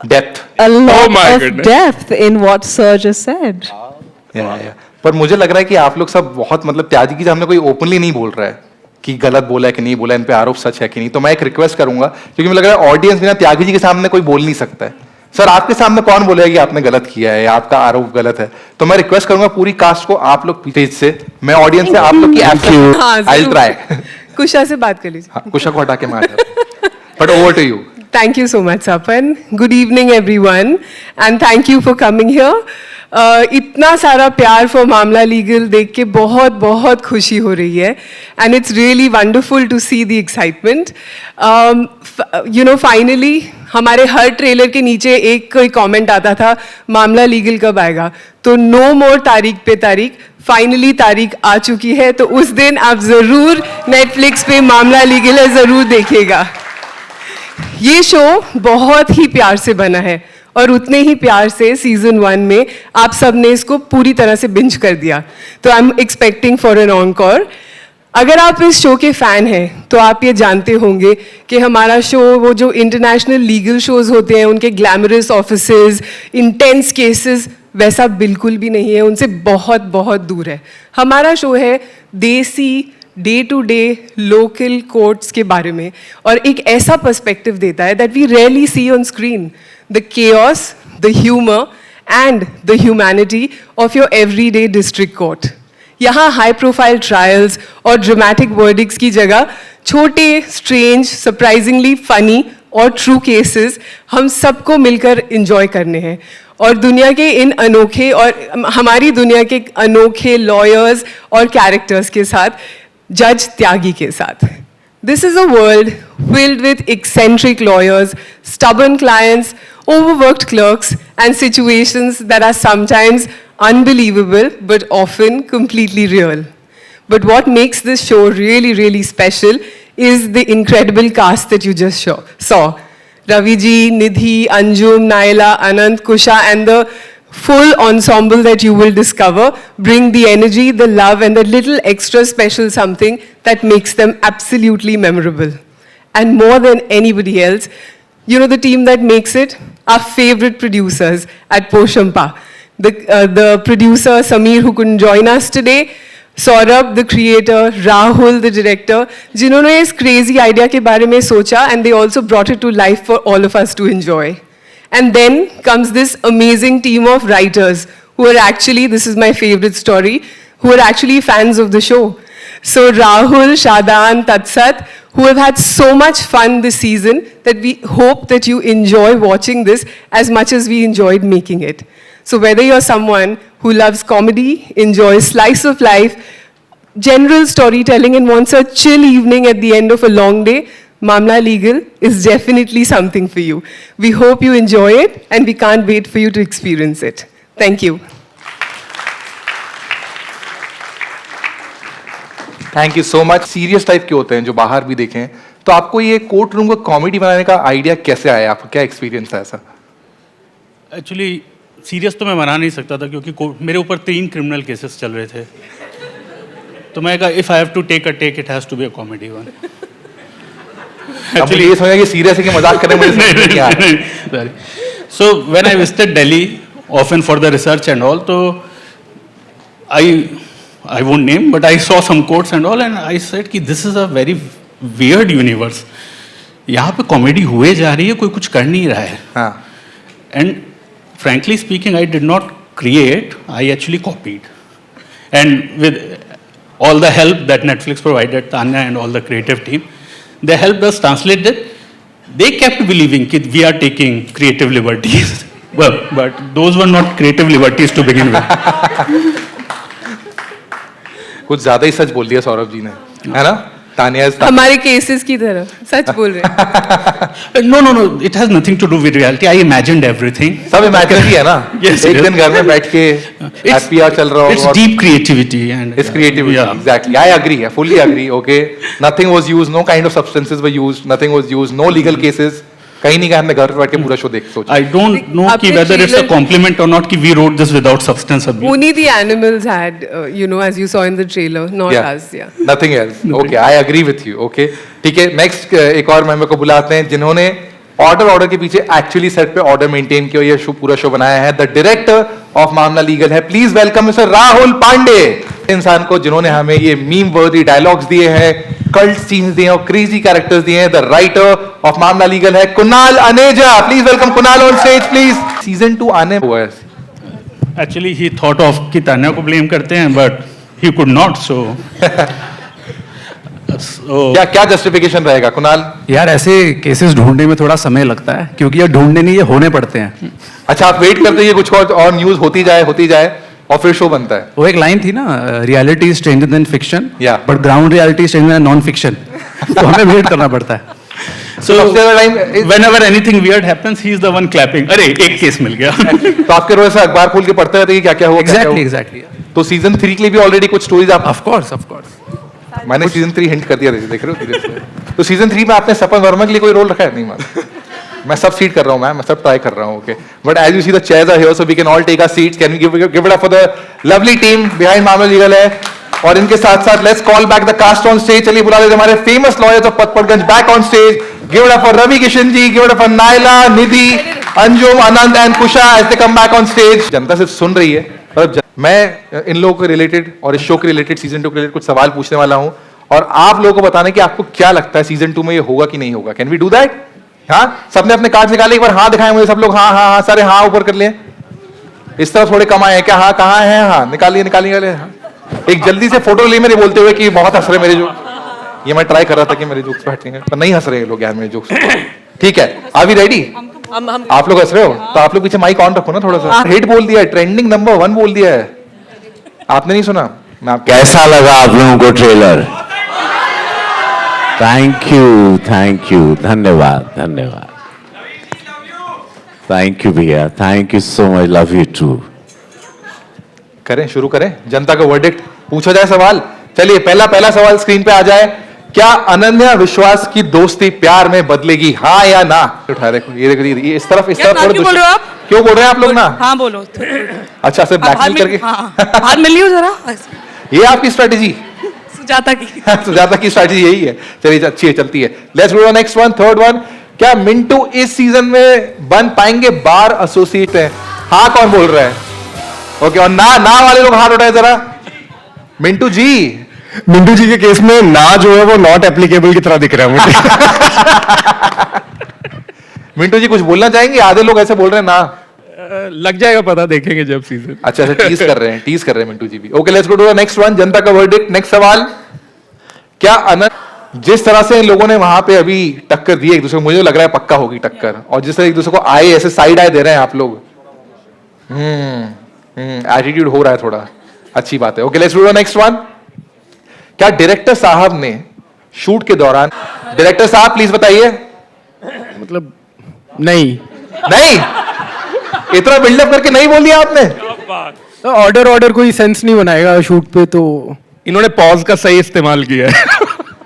S2: Depth.
S3: A lot
S5: my
S3: of
S5: goodness.
S3: depth in what sir just said.
S2: पर मुझे लग रहा है कि आप लोग सब बहुत, मतलब त्यागी की हमने कोई ओपनली नहीं बोल रहा है कि गलत बोला है कि नहीं बोला, इन पे आरोप सच है कि नहीं. तो मैं एक रिक्वेस्ट करूंगा, क्योंकि मुझे लग रहा है ऑडियंस बिना त्यागी जी के सामने कोई बोल नहीं सकता है. सर आपके सामने कौन बोलेगा कि आपने गलत किया है या आपका आरोप गलत है? तो मैं रिक्वेस्ट करूंगा पूरी कास्ट को, आप लोग स्टेज से, मैं ऑडियंस से आप लोग की एब्सेंट, आई विल ट्राई.
S8: कुशा से बात कर लीजिए.
S2: हाँ, कुशा को हटा के मैं आ जाता. But over to you.
S8: Thank you so much, Sapan. Good evening, everyone, and thank you for coming here. इतना सारा प्यार for मामला लीगल देख के बहुत बहुत खुशी हो रही है, and it's really wonderful to see the excitement. You know, finally हमारे हर ट्रेलर के नीचे एक कोई कमेंट आता था, मामला लीगल कब आएगा? तो नो मोर तारीख पे तारीख, फाइनली तारीख आ चुकी है. तो उस दिन आप जरूर नेटफ्लिक्स पे मामला लीगल है जरूर देखिएगा. ये शो बहुत ही प्यार से बना है और उतने ही प्यार से सीजन 1 में आप सब ने इसको पूरी तरह से बिंज कर दिया. तो I am expecting for an encore. अगर आप इस शो के फैन हैं तो आप ये जानते होंगे कि हमारा शो वो जो इंटरनेशनल लीगल शोज होते हैं, उनके ग्लैमरस ऑफिसेज, इंटेंस केसेस, वैसा बिल्कुल भी नहीं है, उनसे बहुत बहुत दूर है. हमारा शो है desi day to day local courts के बारे में, और एक ऐसा पर्सपेक्टिव देता है that we rarely see on screen. The chaos, the humour and the humanity of your everyday district court. यहाँ हाई प्रोफाइल ट्रायल्स और ड्रामेटिक वर्डिक्स की जगह छोटे, स्ट्रेंज, सरप्राइजिंगली फनी और ट्रू केसेस हम सबको मिलकर एंजॉय करने हैं. और दुनिया के इन अनोखे और हमारी दुनिया के अनोखे लॉयर्स और कैरेक्टर्स के साथ, जज त्यागी के साथ. This is a world filled with eccentric lawyers, stubborn clients, overworked clerks, and situations that are sometimes unbelievable but often completely real. But what makes this show really, really special is the incredible cast that you just saw. Ravi ji, Nidhi, Anjum, Naila, Anant, Kusha, and the full ensemble that you will discover bring the energy, the love, and the little extra special something that makes them absolutely memorable. And more than anybody else, you know the team that makes it? Our favorite producers at Poshampa. The producer, Sameer, who couldn't join us today, Saurabh, the creator, Rahul, the director, जिन्होंने इस crazy idea के बारे में सोचा, and they also brought it to life for all of us to enjoy. And then comes this amazing team of writers who are actually, this is my favorite story, who are actually fans of the show. So Rahul, Shadan, Tatsat, who have had so much fun this season that we hope that you enjoy watching this as much as we enjoyed making it. So whether you're someone who loves comedy, enjoys slice of life, general storytelling, and wants a chill evening at the end of a long day, Mamla Legal is definitely something for you. We hope you enjoy it, and we can't wait for you to experience it. Thank you.
S2: Thank you so much. Serious type के होते हैं जो बाहर भी देखें, तो आपको ये कोर्ट रूम को कॉमेडी बनाने का आइडिया कैसे आया? आपका क्या एक्सपीरियंस था ऐसा?
S9: एक्चुअली सीरियस तो मैं बना नहीं सकता था क्योंकि मेरे ऊपर 3 क्रिमिनल केसेस चल रहे थे. तो मैं कहा if I have to take a take it has to be a comedy one.
S2: Actually ये समझा कि सीरियस है कि मजाक करने में मुझे नहीं आ रहा.
S9: So when I visited Delhi often for the research and all, so I won't name, but I saw some quotes and all, and I said कि this is a very weird universe. यहाँ पे कॉमेडी हुए जा रही है, कोई कुछ कर नहीं रहा है.
S2: हाँ.
S9: And frankly speaking, I did not create, I actually copied. And with all the help that Netflix provided, Tanya and all the creative team, they helped us translate that. They kept believing that we are taking creative liberties. Well, but those were not creative liberties to begin with.
S2: कुछ ज्यादा ही सच बोल दिया सौरभ जी ने, है ना? तानिया
S8: हमारे केसेस की तरह सच बोल रहे हैं।
S9: No. It has nothing to do with reality. I imagined everything.
S2: सब इमेजिनरी है ना।
S9: Yes,
S2: एक
S9: yes.
S2: दिन घर में बैठ के हैप्पी आवर चल रहा
S9: It's
S2: होगा।
S9: deep creativity and
S2: It's creativity.
S9: Yeah.
S2: Exactly. I agree. I fully agree. Okay. Nothing was used. No kind of substances were used. Nothing was used. No legal cases. कहीं नहीं गया हमने घर पे बैठ के पूरा शो देख सोचा।
S9: I don't know
S8: आपने
S9: कि whether it's a
S8: trailer-
S9: compliment or not कि we wrote this without substance abuse.
S8: Only the animals had, as you saw in the trailer, not us. Yeah.
S2: Nothing else. Okay. I agree with you. Okay. ठीक है. Next एक और मेंबर को बुलाते हैं जिन्होंने ऑर्डर के पीछे एक्चुअली सेट पे ऑर्डर मेंटेन किया, ये शो पूरा शो बनाया है। The director of Maamla legal Hai, please welcome mister Rahul Pandey. इंसान को जिन्होंने हमें ये मीम वर्दी डायलॉग्स दिए हैं, कल्ट सीन्स दिए हैं और क्रेजी कैरेक्टर्स दिए हैं। The writer of Maamla legal है Kunal Aneja, please welcome Kunal on stage please. Season 2 आने हुआ है।
S9: Actually he thought of कि तान्या को blame करते हैं but he could not so.
S2: क्या जस्टिफिकेशन रहेगा कुणाल?
S10: यार ऐसे केसेस ढूंढने में थोड़ा समय लगता है क्योंकि ये ढूंढने नहीं, ये होने पड़ते हैं।
S2: अच्छा, आप वेट करते हैं कुछ और न्यूज होती जाए और फिर शो बनता है।
S10: वो एक लाइन थी ना, reality is stranger then fiction,
S2: Yeah.
S10: But ground reality stranger then non fiction. तो हमें वेट करना पड़ता है।
S9: So
S2: सबसे ज्यादा time
S9: whenever anything weird happens he is the one clapping. अरे एक केस मिल गया.
S2: तो आपके रोज से अखबार खोल के पढ़ते रहते हैं कि क्या हुआ,
S10: एग्जैक्टली।
S2: तो सीजन 3 के लिए भी ऑलरेडी कुछ स्टोरीज आप
S10: ऑफ कोर्स।
S2: मैंने सीजन 3 हिंट कर दिया, देख रहे हो धीरे से। तो सीजन 3 में आपने सपन वर्मा के लिए कोई रोल रखा है? नहीं मालूम, मैं सब सीट कर रहा हूं, मैं सब ट्राई कर रहा हूं। Okay, but as you see the chairs are here so we can all take our seats. Can we give it up for the lovely team behind Maamla legal है। और इनके साथ साथ let's call back the cast on stage. चलिए बुला लेते हमारे famous lawyers of Patparganj back on stage. Give it up for Ravi Kishan ji, give it up for Naila, Nidhi, Anjum, Anand and Kusha as they come back on stage. जनता सिर्फ सुन रही है, मैं इन लोगों के रिलेटेड और इस शो के रिलेटेड सीजन 2 के रिलेटेड कुछ सवाल पूछने वाला हूं और आप लोगों को बताना कि आपको क्या लगता है सीजन 2 में ये होगा कि नहीं होगा। Can we do that? हाँ, सबने अपने कार्ड निकाले, एक बार हाँ दिखाएं मुझे सब लोग। हाँ, सारे हाँ ऊपर कर लिए। इस तरफ थोड़े कम आए हैं क्या? हाँ, कहाँ है? हाँ, निकालिए। हाँ। एक जल्दी से फोटो ले मेरे बोलते हुए कि बहुत हंस रहे मेरे जो। ये मैं ट्राई कर रहा था कि मेरे जोक्स पे हटेंगे पर नहीं हंस रहे लोग यार मेरे जोक्स। ठीक है, आर वी रेडी? आप लोग हंस रहे हो तो आप लोग पीछे माइक ऑन रखो ना थोड़ा सा। हिट बोल दिया है, ट्रेंडिंग नंबर 1 बोल दिया है। आपने नहीं सुना? मैं
S1: कैसा लगा आप लोगों को ट्रेलर? थैंक यू, धन्यवाद। थैंक यू भैया, thank you so much, love you too.
S2: करें, शुरू करें, जनता का वर्डिक्ट पूछा जाए सवाल। चलिए पहला सवाल स्क्रीन पे आ जाए। क्या अनन्या विश्वास की दोस्ती प्यार में बदलेगी, हाँ या ना? उठा देखो, ये देखो, ये इस तरफ थोड़े
S7: बोल रहे हो आप?
S2: क्यों बोल रहे हैं आप लोग ना?
S7: हाँ बोलो।
S2: अच्छा, सिर्फ ब्लैकमेल करके
S7: हाथ मिल लियो जरा।
S2: ये आपकी स्ट्रेटेजी?
S7: सुजाता की।
S2: सुजाता की स्ट्रेटेजी यही है। चलिए अच्छी है, चलती है। Let's go next one, third one. क्या मिंटू इस सीजन में बन पाएंगे बार एसोसिएट? हाँ कौन बोल रहा है? ओके, और ना वाले लोग हाथ उठाए जरा। मिंटू जी
S4: के केस में ना जो है वो नॉट एप्लीकेबल की तरह दिख रहा है मुझे।
S2: मिंटू जी कुछ बोलना चाहेंगे? आधे लोग ऐसे बोल रहे हैं ना।
S5: लग जाएगा पता, देखेंगे जब सीजन।
S2: अच्छा, टीज कर रहे हैं मिंटू जी भी। Okay, let's go to the next one, जनता का वर्डिक्ट। नेक्स्ट सवाल, क्या जिस तरह से इन लोगों ने वहां पे अभी टक्कर दी एक दूसरे को, मुझे लग रहा है पक्का होगी टक्कर। और जिस तरह एक दूसरे को आए ऐसे साइड आए दे रहे हैं आप लोग, एटीट्यूड हो रहा है थोड़ा, अच्छी बात है। Okay, let's go to the next one. क्या डायरेक्टर साहब ने शूट के दौरान, डायरेक्टर साहब प्लीज बताइए।
S10: मतलब नहीं,
S2: इतना बिल्डअप करके नहीं बोल दिया आपने?
S10: ऑर्डर कोई सेंस नहीं बनाएगा शूट पे, तो
S5: इन्होंने पॉज का सही इस्तेमाल किया है।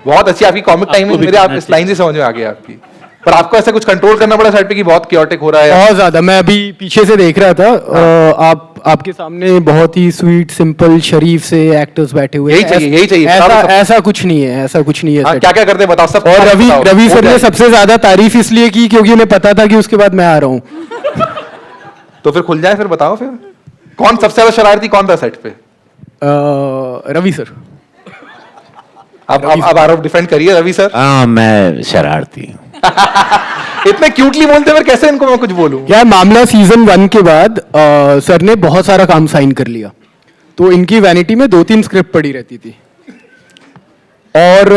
S2: बहुत अच्छी आपकी कॉमिक टाइमिंग, मेरे आप इस लाइन से समझ में आ गया आपकी। पर आपको ऐसा कुछ कंट्रोल करना पड़ा साइड पे कि बहुत क्योटिक हो रहा है?
S10: बहुत ज्यादा। मैं अभी पीछे से देख रहा था, आपके सामने बहुत ही स्वीट, सिंपल, शरीफ से एक्टर्स बैठे हुए हैं।
S2: यही चाहिए।
S10: ऐसा कुछ नहीं है,
S2: क्या क्या करते हैं बताओ सब।
S10: और रवि सर ने सबसे ज्यादा तारीफ इसलिए की क्योंकि उन्हें पता था कि उसके बाद मैं आ रहा हूँ।
S2: तो फिर खुल जाए, फिर बताओ फिर कौन सबसे ज्यादा शरारती कौन था सेट पे?
S10: रवि सर।
S2: अब आरोप डिफेंड करिए रवि सर।
S1: हाँ, मैं शरारती हूँ।
S2: इतने क्यूटली बोलते हुए कैसे इनको मैं कुछ बोलूं?
S10: क्या मामला सीजन 1 के बाद सर ने बहुत सारा काम साइन कर लिया, तो इनकी वैनिटी में 2-3 स्क्रिप्ट पड़ी रहती थी। और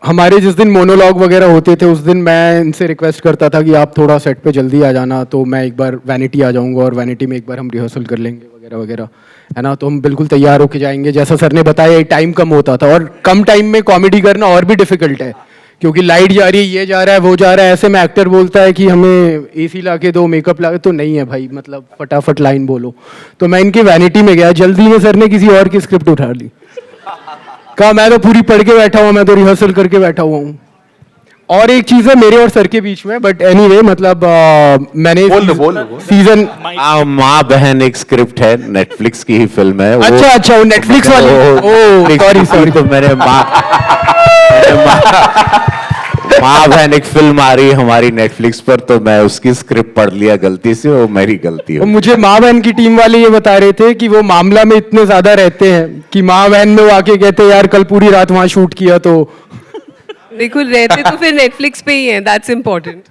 S10: हमारे जिस दिन मोनोलॉग वगैरह होते थे उस दिन मैं इनसे रिक्वेस्ट करता था कि आप थोड़ा सेट पे जल्दी आ जाना, तो मैं एक बार वैनिटी आ जाऊंगा और वैनिटी में एक बार हम रिहर्सल कर लेंगे वगैरह वगैरह, है ना। तो हम बिल्कुल तैयार होके जाएंगे, जैसा सर ने बताया टाइम कम होता था, और कम टाइम में कॉमेडी करना और भी डिफिकल्ट है क्योंकि लाइट जा रही है, ये जा रहा है, वो जा रहा है, ऐसे में एक्टर बोलता है कि हमें एसी ला के दो, मेकअप ला के, तो नहीं है भाई, मतलब फटाफट लाइन बोलो। तो मैं इनकी वैनिटी में गया, जल्दी में सर ने किसी और की स्क्रिप्ट उठा ली, कहा मैं तो पूरी पढ़ के बैठा हुआ, मैं तो रिहर्सल करके बैठा हुआ हूँ। और एक चीज है मेरे और सर के बीच में, बट एनीवे मतलब मैंने
S2: बोल
S10: सीजन
S1: माँ बहन एक स्क्रिप्ट है, नेटफ्लिक्स की ही फिल्म है।
S10: अच्छा वो नेटफ्लिक्स वाली, ओ सॉरी
S1: तो मेरे माँ बहन एक फिल्म आ रही है हमारी नेटफ्लिक्स पर, तो मैं उसकी स्क्रिप्ट पढ़ लिया गलती से, वो मेरी गलती है।
S10: मुझे माँ बहन की टीम वाले ये बता रहे थे कि वो मामला में इतने ज्यादा रहते हैं कि माँ बहन में वो आके कहते हैं यार कल पूरी रात वहां शूट किया, तो
S8: देखो रहते तो फिर नेटफ्लिक्स पे ही हैं, दैट्स इम्पोर्टेंट।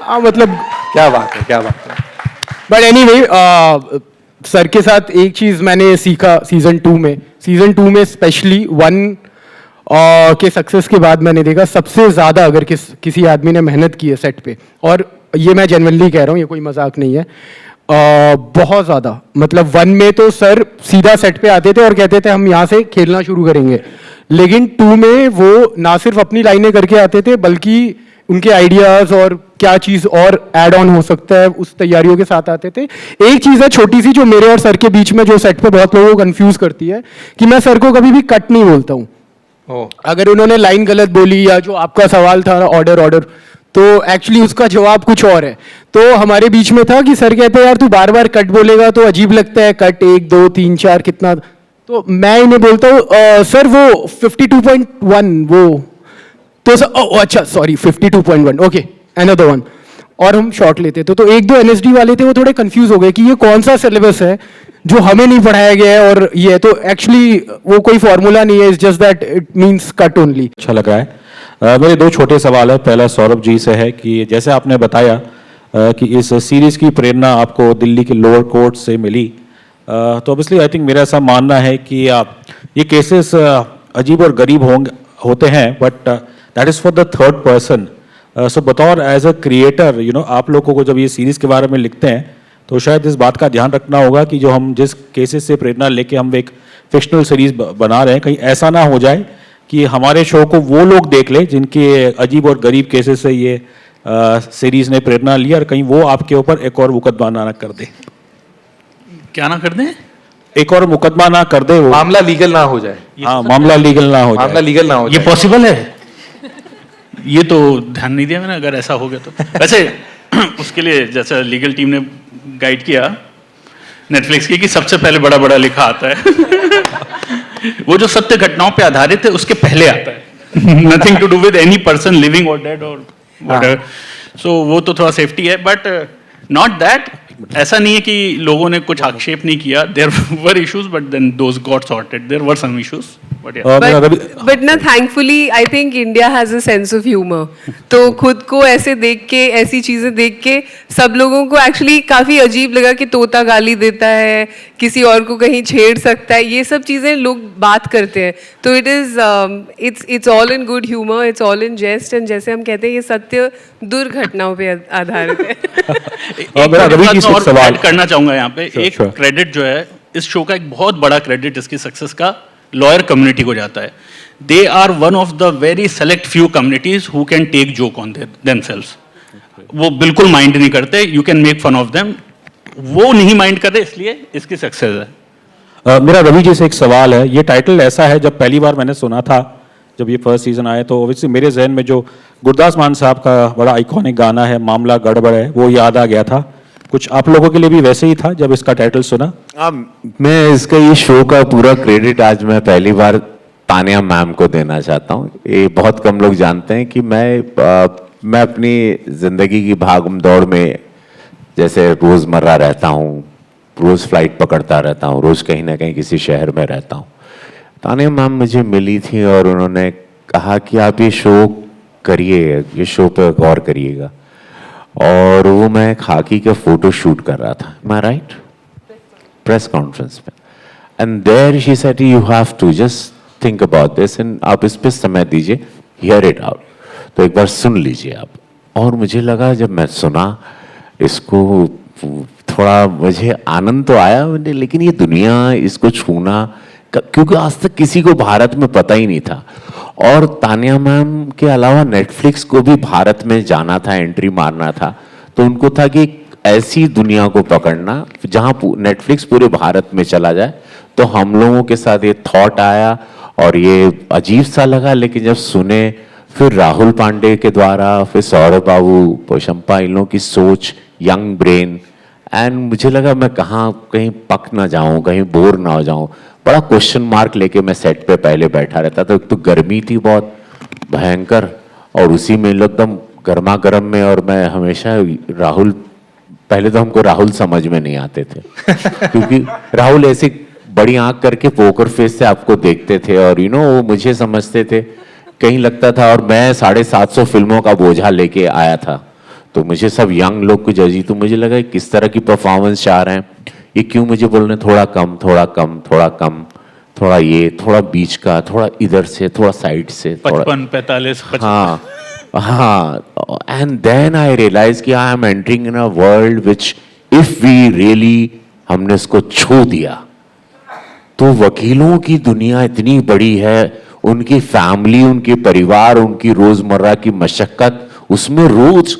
S10: हाँ मतलब
S2: क्या बात है, क्या बात है।
S10: बट एनीवे सर के साथ एक चीज मैंने सीखा सीजन 2 में स्पेशली 1 के सक्सेस के बाद मैंने देखा सबसे ज्यादा अगर किसी आदमी ने मेहनत की है सेट पे, और ये मैं जेन्युइनली कह रहा हूँ, ये कोई मजाक नहीं है, बहुत ज्यादा, मतलब 1 में तो सर सीधा सेट पे आते थे और कहते थे हम यहाँ से खेलना शुरू करेंगे, लेकिन 2 में वो ना सिर्फ अपनी लाइनें करके आते थे बल्कि उनके आइडियाज और क्या चीज और ऐड ऑन हो सकता है उस तैयारियों के साथ आते थे। एक चीज है छोटी सी जो मेरे और सर के बीच में जो सेट पे बहुत लोगों को कंफ्यूज करती है कि मैं सर को कभी भी कट नहीं बोलता हूँ। अगर उन्होंने लाइन गलत बोली या जो आपका सवाल था ऑर्डर, तो एक्चुअली उसका जवाब कुछ और है। तो हमारे बीच में था कि सर कहते हैं यार तू बार बार कट बोलेगा तो अजीब लगता है, कट 1 2 3 4 कितना, तो मैं इन्हें बोलता हूँ सर वो 52.1 वो, तो सर अच्छा सॉरी 52.1 ओके अनदर वन, और हम शॉर्ट लेते थे। तो 1-2 NSD वाले थे वो थोड़े कंफ्यूज हो गए कि ये कौन सा सिलेबस है जो हमें नहीं पढ़ाया गया है, और ये तो एक्चुअली वो कोई फॉर्मूला नहीं है, it's just that it means cut only.
S11: अच्छा लग रहा है। मेरे 2 छोटे सवाल है। पहला सौरभ जी से है कि जैसे आपने बताया कि इस सीरीज की प्रेरणा आपको दिल्ली के लोअर कोर्ट से मिली, तो ऑब्वियसली आई थिंक मेरा ऐसा मानना है कि ये केसेस अजीब और गरीब होते हैं, but that is for the third person. So बतौर एज अ क्रिएटर आप लोगों को जब ये सीरीज के बारे में लिखते हैं तो शायद इस बात का ध्यान रखना होगा कि जो हम जिस केसेस से प्रेरणा लेके हम एक फिक्शनल सीरीज बना रहे हैं, कहीं ऐसा ना हो जाए कि हमारे शो को वो लोग देख लें जिनके अजीब और गरीब केसेस से ये सीरीज ने प्रेरणा ली, और कहीं वो आपके ऊपर एक और मुकदमा ना कर दे।
S9: क्या ना कर दें?
S11: एक और मुकदमा ना कर दे, वो
S2: मामला लीगल ना हो जाए।
S11: हाँ, मामला लीगल ना हो
S2: मामला
S11: जाए।
S2: लीगल ना हो
S9: ये
S2: जाए।
S9: पॉसिबल है? ये तो ध्यान नहीं दिया मैंने, अगर ऐसा हो गया तो। वैसे उसके लिए जैसा लीगल टीम ने गाइड किया नेटफ्लिक्स की कि सबसे पहले बड़ा बड़ा लिखा आता है वो जो सत्य घटनाओं पे आधारित है उसके पहले आता है, nothing to do with any person living और डेड और व्हाटएवर। सो वो तो थोड़ा सेफ्टी है, बट नॉट दैट, ऐसा नहीं है कि लोगों ने कुछ आक्षेप नहीं किया, there were issues but then those got sorted, there were some issues
S8: but ना thankfully I think India has a sense of humour, तो खुद को ऐसे देख के, ऐसी चीजें देख के सब लोगों को एक्चुअली काफी अजीब लगा कि तोता गाली देता है, किसी और को कहीं छेड़ सकता है, ये सब चीजें लोग बात करते हैं। तो it's all in good humour, it's all in jest, and जैसे हम कहते हैं ये सत्य दुर्घटनाओं पे आधारित है।
S9: और ऐड करना चाहूंगा यहाँ पे एक क्रेडिट जो है इस शो का, एक बहुत बड़ा क्रेडिट इसकी सक्सेस का लॉयर कम्युनिटी को जाता है। They are one of the very select few communities who can take joke on themselves. वो बिल्कुल माइंड नहीं करते, you can make fun of them, वो नहीं माइंड करते, इसलिए इसकी सक्सेस है।
S11: मेरा रवि जी से एक सवाल है। ये टाइटल ऐसा है, जब पहली बार मैंने सुना था, जब ये फर्स्ट सीजन आया, तो ऑब्वियसली मेरे जहन में जो गुरदास मान साहब का बड़ा आइकॉनिक गाना है मामला गड़बड़ है, वो याद आ गया था। कुछ आप लोगों के लिए भी वैसे ही था जब इसका टाइटल सुना?
S1: मैं इसका ये शो का पूरा क्रेडिट आज मैं पहली बार तानिया मैम को देना चाहता हूँ। ये बहुत कम लोग जानते हैं कि मैं अपनी जिंदगी की भागम दौड़ में जैसे रोजमर्रा रहता हूँ, रोज फ्लाइट पकड़ता रहता हूँ, रोज कहीं ना कहीं किसी शहर में रहता हूँ। तानिया मैम मुझे मिली थी और उन्होंने कहा कि आप ये शो करिए, ये शो पे गौर करिएगा। और वो मैं खाकी का फोटो शूट कर रहा था, मैं राइट, प्रेस कॉन्फ्रेंस पे, and there she said you have to just think about this and आप इस पे समय दीजिए, हियर इट आउट, तो एक बार सुन लीजिए आप। और मुझे लगा जब मैं सुना इसको, थोड़ा मुझे आनंद तो आया, लेकिन ये दुनिया, इसको छूना, क्योंकि आज तक किसी को भारत में पता ही नहीं था। और तानिया मैम के अलावा नेटफ्लिक्स को भी भारत में जाना था, एंट्री मारना था, तो उनको था कि ऐसी दुनिया को पकड़ना जहां नेटफ्लिक्स पूरे भारत में चला जाए। तो हम लोगों के साथ ये थॉट आया और ये अजीब सा लगा, लेकिन जब सुने, फिर राहुल पांडे के द्वारा, फिर सौरभ बाबू, पोशंपा, इन लोगों की सोच, यंग ब्रेन, एंड मुझे लगा मैं कहीं पक ना जाऊं, कहीं बोर ना हो जाऊं। बड़ा क्वेश्चन मार्क लेके मैं सेट पे पहले बैठा रहता था। तो गर्मी थी बहुत भयंकर, और उसी में एकदम गर्मा गर्म में, और मैं हमेशा राहुल, पहले तो हमको राहुल समझ में नहीं आते थे क्योंकि राहुल ऐसे बड़ी आंख करके पोकर फेस से आपको देखते थे, और वो मुझे समझते थे, कहीं लगता था। और मैं 750 फिल्मों का बोझा लेके आया था, तो मुझे सब यंग लोग को जजी, तो मुझे लगा किस तरह की परफॉर्मेंस चाह रहे हैं, ये क्यों मुझे बोल रहे हैं थोड़ा कम, थोड़ा कम, थोड़ा कम, थोड़ा ये, थोड़ा बीच का, थोड़ा इधर से, थोड़ा साइड से,
S9: 55, 45, 55।
S1: हाँ, एंड देन आई रियलाइज कि I am entering in a world which if we really, हमने इसको छू दिया, तो वकीलों की दुनिया इतनी बड़ी है, उनकी फैमिली, उनके परिवार, उनकी रोजमर्रा की मशक्कत, उसमें रोज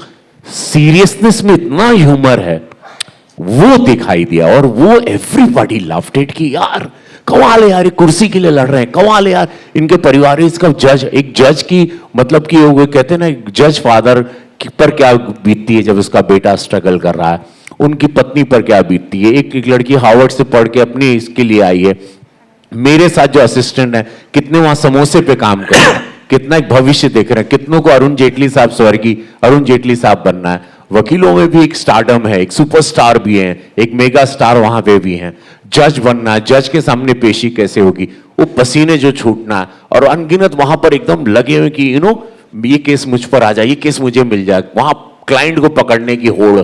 S1: सीरियसनेस में इतना ह्यूमर है, वो दिखाई दिया। और वो एवरीबॉडी लव्ड इट कि यार कमाल है यार, कुर्सी के लिए लड़ रहे हैं, कमाल है यार, इनके परिवार, इसका जज, एक जज की मतलब कि वो कहते हैं ना, जज फादर पर क्या बीतती है जब उसका बेटा स्ट्रगल कर रहा है, उनकी पत्नी पर क्या बीतती है। एक लड़की हार्वर्ड से पढ़ के अपने इसके लिए आई है, मेरे साथ जो असिस्टेंट है, कितने वहां समोसे पे काम कर रहे हैं, कितना एक भविष्य देख रहे हैं, कितनों को अरुण जेटली साहब, स्वर्गीय अरुण जेटली साहब बनना है। वकीलों में भी एक स्टारडम है, एक सुपरस्टार भी है, एक मेगा स्टार वहां पे भी है। जज बनना है, जज के सामने पेशी कैसे होगी, वो पसीने जो छूटना है, और अनगिनत वहां पर एकदम लगे हुए कि ये केस मुझ पर आ जाए, ये केस मुझे मिल जाए, वहां क्लाइंट को पकड़ने की होड़,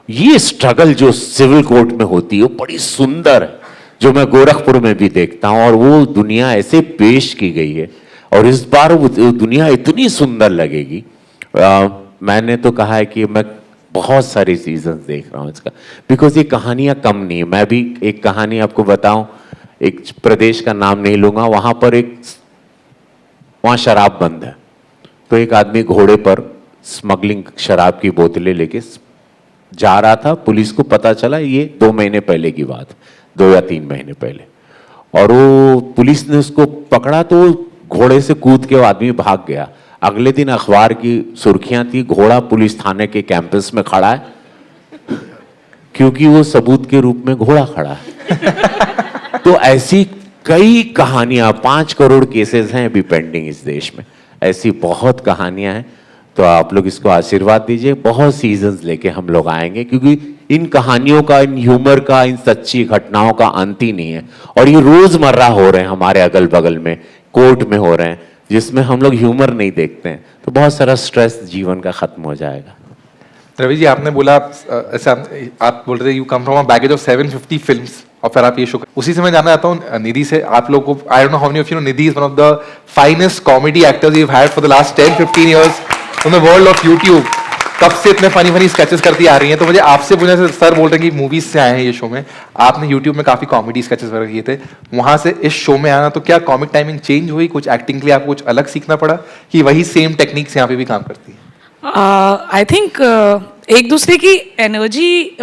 S1: ये स्ट्रगल जो सिविल कोर्ट में होती है वो बड़ी सुंदर है, जो मैं गोरखपुर में भी देखता हूं। और वो दुनिया ऐसे पेश की गई है, और इस बार वो दुनिया इतनी सुंदर लगेगी। मैंने तो कहा है कि मैं बहुत सारे सीजन देख रहा हूं इसका, बिकॉज ये कहानियां कम नहीं है। मैं भी एक कहानी आपको बताऊं, एक प्रदेश का नाम नहीं लूंगा, वहां शराब बंद है, तो एक आदमी घोड़े पर स्मगलिंग शराब की बोतलें लेके जा रहा था। पुलिस को पता चला, ये 2 महीने पहले की बात, 2 या 3 महीने पहले, और वो पुलिस ने उसको पकड़ा, तो घोड़े से कूद के वो आदमी भाग गया। अगले दिन अखबार की सुर्खियां थी, घोड़ा पुलिस थाने के कैंपस में खड़ा है, क्योंकि वो सबूत के रूप में घोड़ा खड़ा है। तो ऐसी कई कहानियां, 5 करोड़ केसेस हैं अभी पेंडिंग इस देश में, ऐसी बहुत कहानियां हैं। तो आप लोग इसको आशीर्वाद दीजिए, बहुत सीजन्स लेके हम लोग आएंगे, क्योंकि इन कहानियों का, इन ह्यूमर का, इन सच्ची घटनाओं का अंत ही नहीं है। और ये रोजमर्रा हो रहे हैं हमारे अगल बगल में, कोर्ट में हो रहे हैं, जिसमें हम लोग ह्यूमर नहीं देखते हैं, तो बहुत सारा स्ट्रेस जीवन का खत्म हो जाएगा।
S2: रवि जी, आपने बोला ऐसा, आप बोल रहे you come from a baggage of 750 films, और फिर आप ये शो, उसी से मैं जानना चाहता हूँ निधि से, आप लोग को, I don't know how many of you know, Nidhi is one of the finest comedy actors you have had for the last 10-15 years in the world of YouTube. कब से इतने फनी स्केचेस करती आ रही हैं, तो मुझे आपसे पूछना है, सर बोल रहे हैं कि मूवीज से आए हैं ये शो में, आपने यूट्यूब में काफी कॉमेडी स्केचेस वगैरह किए थे, वहां से इस शो में आना, तो क्या कॉमिक टाइमिंग चेंज हुई, कुछ एक्टिंग के लिए आपको कुछ अलग सीखना पड़ा, कि वही सेम टेक्निक्स यहाँ पे भी काम करती है?
S7: आई थिंक एक दूसरे की एनर्जी,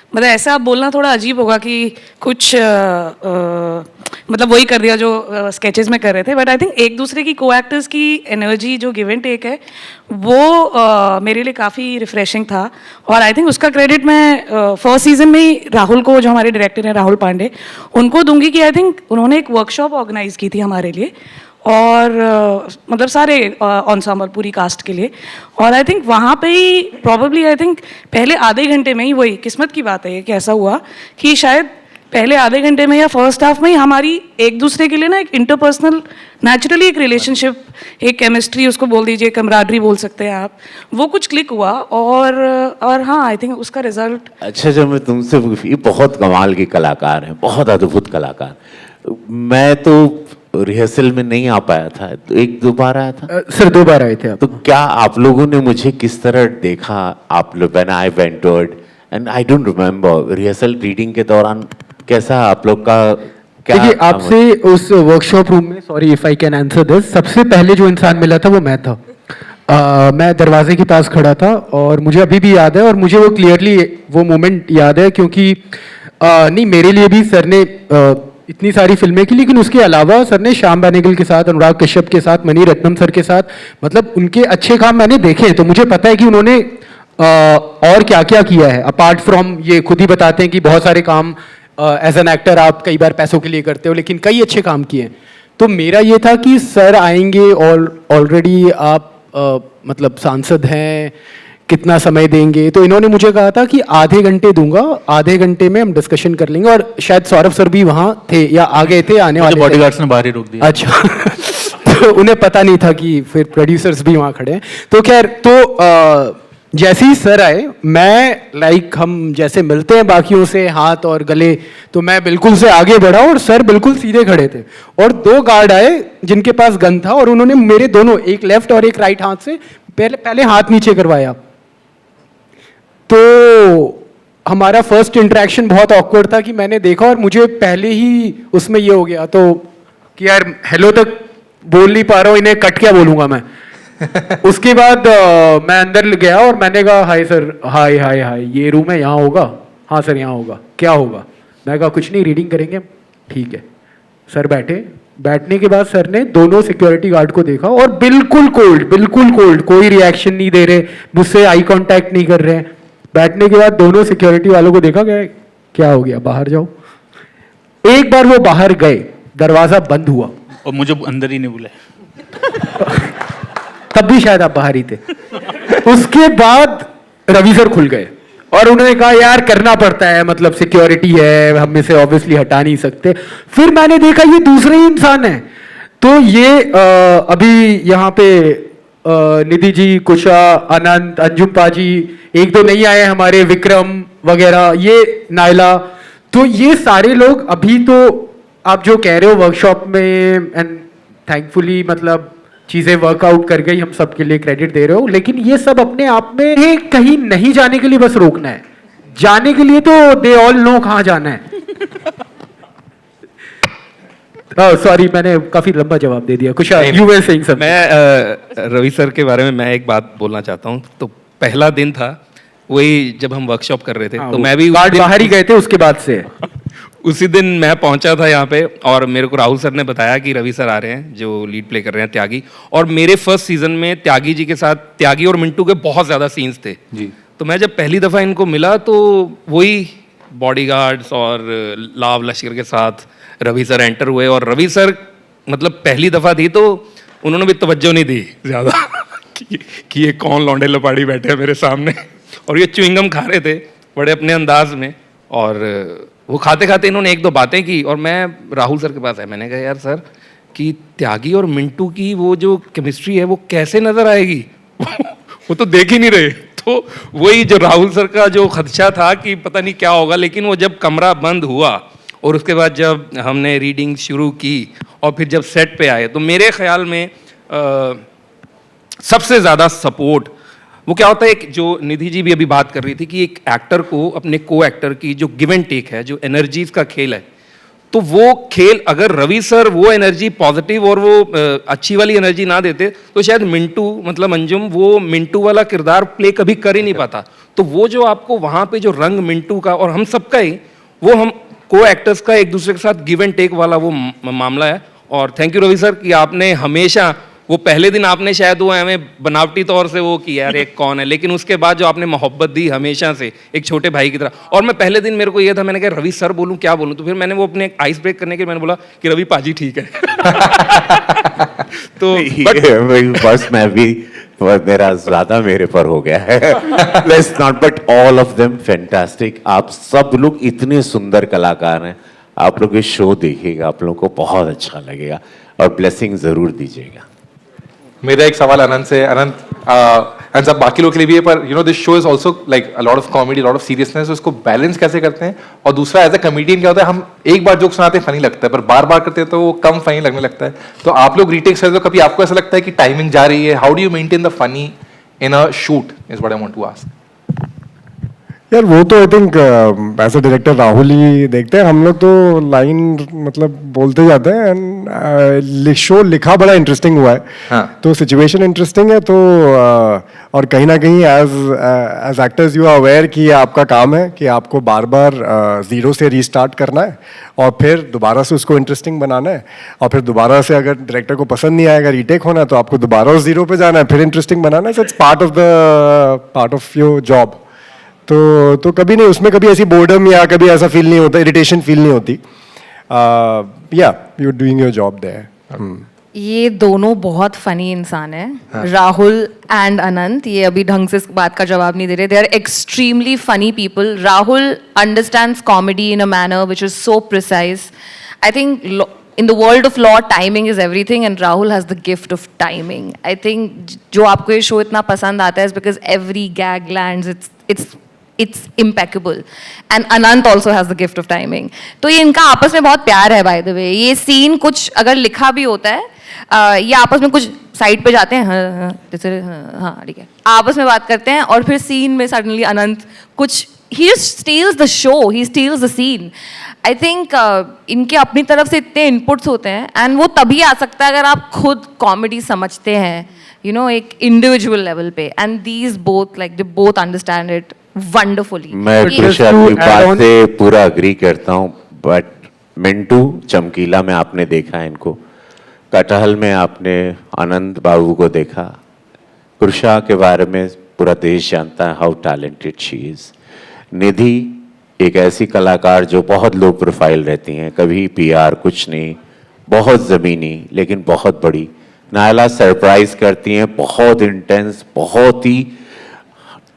S7: मतलब ऐसा बोलना थोड़ा अजीब होगा कि कुछ मतलब वही कर दिया जो स्केचेस में कर रहे थे, बट आई थिंक एक दूसरे की को एक्टर्स की एनर्जी, जो गिव एंड टेक है, वो मेरे लिए काफ़ी रिफ्रेशिंग था। और आई थिंक उसका क्रेडिट मैं फर्स्ट सीजन में ही राहुल को, जो हमारे डायरेक्टर हैं राहुल पांडे, उनको दूंगी कि आई थिंक उन्होंने एक वर्कशॉप ऑर्गेनाइज की थी हमारे लिए, और मतलब सारे एंसेंबल पूरी कास्ट के लिए। और आई थिंक वहाँ पे ही प्रॉबेबली, आई थिंक पहले आधे घंटे में ही, वही किस्मत की बात है ये कि ऐसा हुआ कि शायद पहले आधे घंटे में या फर्स्ट हाफ में ही हमारी एक दूसरे के लिए ना एक इंटरपर्सनल, नेचुरली एक रिलेशनशिप, एक केमिस्ट्री, उसको बोल दीजिए कमराडरी बोल सकते हैं आप, वो कुछ क्लिक हुआ। और हाँ, आई थिंक उसका रिजल्ट। अच्छा,
S1: जब मैं तुमसे, ये बहुत कमाल के कलाकार हैं, बहुत अद्भुत कलाकार। मैं तो रिहर्सल में नहीं आ पाया था, तो एक दो बार आया था।
S10: सर 2 बार आए थे आप।
S1: तो क्या आप लोगों ने मुझे किस तरह देखा? आप लोग when I ventured and I don't remember rehearsal reading के दौरान कैसा आप लोग का क्या?
S10: देखिए आपसे उस वर्कशॉप रूम में, sorry if I can answer this, सबसे पहले जो इंसान मिला था वो मैं था। मैं दरवाजे के पास खड़ा था और मुझे अभी भी याद है, और मुझे वो क्लियरली वो मोमेंट याद है, क्योंकि नहीं मेरे लिए भी सर ने इतनी सारी फिल्में की, लेकिन उसके अलावा सर ने श्याम बेनेगल के साथ, अनुराग कश्यप के साथ, मणि रत्नम सर के साथ, मतलब उनके अच्छे काम मैंने देखे, तो मुझे पता है कि उन्होंने और क्या क्या किया है अपार्ट फ्रॉम ये। खुद ही बताते हैं कि बहुत सारे काम एज एन एक्टर आप कई बार पैसों के लिए करते हो, लेकिन कई अच्छे काम किए हैं। तो मेरा ये था कि सर आएंगे और ऑलरेडी आप मतलब सांसद हैं, कितना समय देंगे? तो इन्होंने मुझे कहा था कि आधे घंटे दूंगा, आधे घंटे में हम डिस्कशन कर लेंगे। और शायद सौरभ सर भी वहाँ थे या आ गए थे, आने वाले
S5: बॉडीगार्ड्स ने बाहर ही रोक दिया।
S10: अच्छा तो उन्हें पता नहीं था कि फिर प्रोड्यूसर्स भी वहाँ खड़े हैं। तो खैर, तो जैसे ही सर आए, मैं लाइक हम जैसे मिलते हैं बाकियों से हाथ और गले, तो मैं बिल्कुल से आगे बढ़ा और सर बिल्कुल सीधे खड़े थे, और 2 गार्ड आए जिनके पास गन था, और उन्होंने मेरे दोनों, एक लेफ्ट और एक राइट हाथ से पहले हाथ नीचे करवाया। तो हमारा फर्स्ट इंटरेक्शन बहुत ऑकवर्ड था कि मैंने देखा और मुझे पहले ही उसमें ये हो गया तो कि यार हेलो तक बोल नहीं पा रहा हूँ, इन्हें कट क्या बोलूँगा मैं। उसके बाद मैं अंदर गया और मैंने कहा हाय सर, हाय हाय हाय, ये रूम है, यहाँ होगा? हाँ सर यहाँ होगा। क्या होगा? मैं कहा कुछ नहीं, रीडिंग करेंगे। ठीक है। सर बैठे। बैठने के बाद सर ने दोनों सिक्योरिटी गार्ड को देखा और बिल्कुल कोल्ड, कोई रिएक्शन नहीं दे रहे, मुझसे आई कांटेक्ट नहीं कर रहे हैं। बैठने के बाद दोनों सिक्योरिटी वालों को देखा, क्या हो गया, बाहर जाओ। एक बार वो बाहर गए, दरवाजा बंद हुआ
S9: और मुझे अंदर ही नहीं बुलाया।
S10: तब भी शायद आप बाहर ही थे। उसके बाद रवि सर खुल गए और उन्होंने कहा यार करना पड़ता है, मतलब सिक्योरिटी है, हम इसे ऑब्वियसली हटा नहीं सकते। फिर मैंने देखा ये दूसरे ही इंसान है। तो ये अभी यहाँ पे निधि जी, कुशा, अनंत, अंजुम पाजी, एक दो नहीं आए हमारे, विक्रम वगैरह, ये नायला, तो ये सारे लोग अभी तो आप जो कह रहे हो वर्कशॉप में, एंड थैंकफुली मतलब चीजें वर्कआउट कर गई, हम सबके लिए क्रेडिट दे रहे हो, लेकिन ये सब अपने आप में कहीं नहीं जाने के लिए बस रोकना है, जाने के लिए तो दे ऑल नो कहाँ जाना है। सॉरी मैंने काफी लंबा जवाब दे दिया। कुछ यू वर सेइंग समथिंग।
S5: मैं रवि सर के बारे में मैं एक बात बोलना चाहता हूँ। तो पहला दिन था वही जब हम वर्कशॉप कर रहे थे, तो मैं भी
S10: बाहर ही गए थे उसके बाद से।
S5: उसी दिन मैं पहुंचा था यहाँ पे और मेरे को राहुल सर ने बताया कि रवि सर आ रहे हैं जो लीड प्ले कर रहे हैं, त्यागी। और मेरे फर्स्ट सीजन में त्यागी जी के साथ, त्यागी और मिंटू के बहुत ज़्यादा सीन्स थे जी। तो मैं जब पहली दफ़ा इनको मिला तो वही बॉडीगार्ड्स और लाव लश्कर के साथ रवि सर एंटर हुए, और रवि सर मतलब पहली दफ़ा थी तो उन्होंने भी तवज्जो नहीं दी ज़्यादा कि ये कौन लौंडे लपाड़ी बैठे हैं मेरे सामने, और ये च्युइंगम खा रहे थे बड़े अपने अंदाज में। और वो खाते खाते इन्होंने एक दो बातें की और मैं राहुल सर के पास आया, मैंने कहा यार सर कि त्यागी और मिंटू की वो जो केमिस्ट्री है वो कैसे नज़र आएगी वो तो देख ही नहीं रहे। तो वही जो राहुल सर का जो खदशा था कि पता नहीं क्या होगा, लेकिन वो जब कमरा बंद हुआ और उसके बाद जब हमने रीडिंग शुरू की और फिर जब सेट पे आए, तो मेरे ख्याल में सबसे ज़्यादा सपोर्ट वो क्या होता है, एक जो निधि जी भी अभी बात कर रही थी कि एक एक्टर को अपने को एक्टर की जो गिव एंड टेक है, जो एनर्जीज का खेल है, तो वो खेल अगर रवि सर वो एनर्जी पॉजिटिव और वो अच्छी वाली एनर्जी ना देते तो शायद मिंटू मतलब अंजुम वो मिंटू वाला किरदार प्ले कभी कर ही नहीं पाता। तो वो जो आपको वहाँ पे जो रंग मिंटू का और हम सबका ही, वो हम को एक्टर्स का एक दूसरे के साथ गिव एंड टेक वाला वो मामला है। और थैंक यू रवि सर कि आपने हमेशा, वो पहले दिन आपने शायद वो हमें बनावटी तौर से वो किया यार एक कौन है, लेकिन उसके बाद जो आपने मोहब्बत दी हमेशा से एक छोटे भाई की तरह। और मैं पहले दिन मेरे को ये था, मैंने कहा रवि सर बोलूं क्या बोलूं, तो फिर मैंने वो अपने आइस ब्रेक करने के लिए मैंने बोला कि रवि पाजी ठीक है। तो
S1: बस मैं भी मेरा ज्यादा मेरे पर हो गया है। Let's not, but all of them fantastic. आप सब लोग इतने सुंदर कलाकार हैं, आप लोग ये शो देखिएगा, आप लोगों को बहुत अच्छा लगेगा और ब्लेसिंग जरूर दीजिएगा।
S2: मेरा एक सवाल अनंत से। अनंत, एंड सब बाकी लोग के लिए भी है, पर you know this show is also like a lot of comedy, lot of seriousness, उसको बैलेंस कैसे करते हैं? और दूसरा एज अ कमेडियन क्या होता है, हम एक बार जोक सुनाते हैं फनी लगता है, पर बार बार करते हैं तो वो कम फनी लगने लगता है। तो आप लोग रीटेक्स करते हो, कभी आपको ऐसा लगता है कि टाइमिंग जा रही है? How do you maintain the funny in a shoot is what I want to ask.
S4: यार वो तो I think as a director Rahul ही देखते हैं, हम लोग तो लाइन मतलब बोलते जाते हैं। एंड शो लिखा बड़ा इंटरेस्टिंग हुआ है,
S2: हाँ।
S4: तो सिचुएशन इंटरेस्टिंग है, तो और कहीं ना कहीं as actors you are aware कि ये आपका काम है कि आपको बार बार जीरो से रीस्टार्ट करना है और फिर दोबारा से उसको इंटरेस्टिंग बनाना है, और फिर दोबारा से अगर डायरेक्टर को पसंद नहीं आएगा रीटेक होना है तो आपको दोबारा उस जीरो पे जाना है, फिर इंटरेस्टिंग बनाना है। So it's part of your job. तो कभी नहीं, उसमें कभी ऐसी बोर्डम या कभी ऐसा फील नहीं होता, इरिटेशन फील नहीं होती। या you are doing your job there.
S6: ये दोनों बहुत फनी इंसान है, राहुल एंड अनंत। ये अभी ढंग से इस बात का जवाब नहीं दे रहे। They are extremely funny people. Rahul understands comedy in a manner which is so precise. I think in the world of law, timing is everything, and Rahul has the gift of timing. I think जो आपको ये शो इतना पसंद आता है is because every gag lands. It's impeccable. And Anant also has the gift of timing. तो ये इनका आपस में बहुत प्यार है by the way. ये सीन कुछ अगर लिखा भी होता है, ये आपस में कुछ साइड पे जाते हैं, हाँ जैसे हाँ ठीक है, आपस में बात करते हैं, और फिर सीन में सडनली अनंत कुछ he just steals the show, he steals the scene. I think इनके अपनी तरफ से इतने इनपुट्स होते हैं, एंड वो तभी आ सकता है अगर आप खुद कॉमेडी समझते हैं, यू नो, एक इंडिविजुअल लेवल पे। And these both like they both understand it wonderfully.
S1: मैं कृषा की बात से पूरा अग्री करता हूँ, बट मिंटू चमकीला में आपने देखा इनको, कटहल में आपने अनंत बाबू को देखा, कृषा के बारे में पूरा देश जानता है हाउ टैलेंटेड शी इज। निधि एक ऐसी कलाकार जो बहुत लो प्रोफाइल रहती हैं, कभी पीआर कुछ नहीं, बहुत ज़मीनी लेकिन बहुत बड़ी। नायला सरप्राइज करती हैं, बहुत इंटेंस, बहुत ही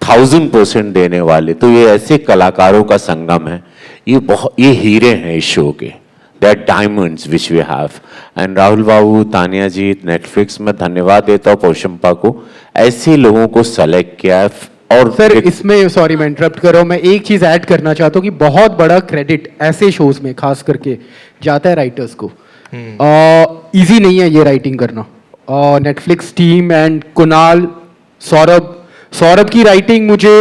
S1: 1000% देने वाले। तो ये ऐसे कलाकारों का संगम है, ये हीरे हैं इस शो के, they are diamonds which we have. And Rahul बाबू, तानिया जी, नेटफ्लिक्स में धन्यवाद देता हूँ पोशंपा को, ऐसे लोगों को सेलेक्ट किया है। और
S10: सर इसमें सॉरी मैं इंटरप्ट कर रहा हूँ, मैं एक चीज़ ऐड करना चाहता हूँ कि बहुत बड़ा क्रेडिट ऐसे शोज में खास करके जाता है राइटर्स को। इजी नहीं है ये राइटिंग करना। Netflix team and Kunal, Saurabh की राइटिंग मुझे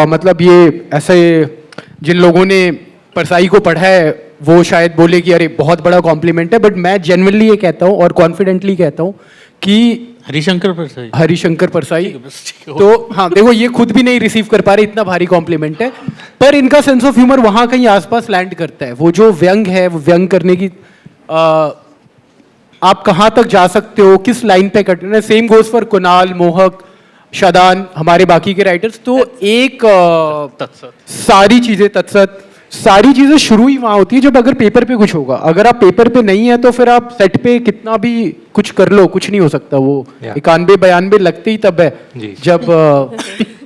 S10: मतलब ये ऐसे जिन लोगों ने परसाई को पढ़ा है वो शायद बोले कि अरे बहुत बड़ा कॉम्प्लीमेंट है, बट मैं जेन्युइनली ये कहता हूँ और कॉन्फिडेंटली कहता हूँ कि हरिशंकर परसाई तो हाँ देखो ये खुद भी नहीं रिसीव कर पा रहे, इतना भारी कॉम्प्लीमेंट है, पर इनका सेंस ऑफ ह्यूमर वहाँ कहीं आसपास लैंड करता है। वो जो व्यंग है, वो व्यंग करने की आप कहाँ तक जा सकते हो, किस लाइन पे कटना है। सेम गोज फॉर कुणाल, मोहक, शादान, हमारे बाकी के राइटर्स। तो एक सारी चीजें शुरू ही वहाँ होती है जब अगर पेपर पे कुछ होगा। अगर आप पेपर पे नहीं है तो फिर आप सेट पे कितना भी कुछ कर लो, कुछ नहीं हो सकता। वो 91-92 लगते ही तब है जब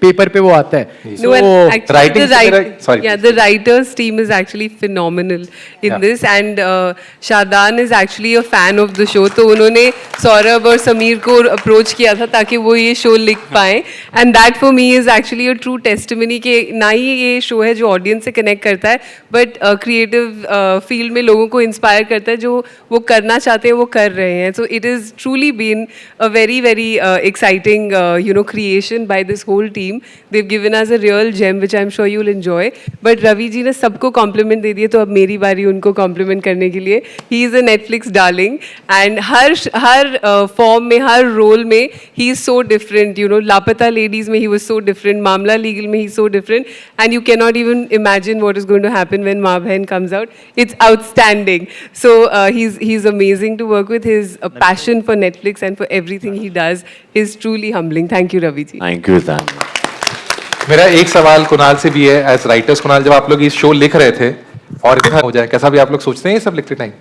S10: पेपर पे वो आता है।
S8: No, and actually the writers team is actually phenomenal in this, and Shadan is actually a fan of the show. तो उन्होंने सौरभ और समीर को अप्रोच किया था ताकि वो ये शो लिख पाए, and that for me is actually a true testimony कि ना ही ये शो है जो ऑडियंस से कनेक्ट करता है, बट क्रिएटिव फील्ड में लोगों को इंस्पायर करता है, जो वो करना चाहते हैं वो कर रहे हैं। So it has truly been a very exciting creation by this whole team. They've given us a real gem which I'm sure you'll enjoy. But Ravi ji ने सबको कॉम्प्लीमेंट दे दिए, तो अब मेरी बारी उनको कॉम्प्लीमेंट करने के लिए। He is a Netflix darling, and हर फॉर्म में, हर रोल में he is so different. Laapataa ladies में he was so different, Maamla legal में he so different, and you can not even imagine what is going to happen when Maa Behen comes out. It's outstanding. So he is amazing to work with. His passion for Netflix and for everything he does is truly humbling. Thank you Ravi ji.
S1: Thank you.
S2: मेरा एक सवाल कुणाल से भी है, एज राइटर्स कुणाल, जब आप लोग ये शो लिख रहे थे और इतना हो जाए, कैसा भी आप लोग सोचते हैं ये सब लिखते टाइम?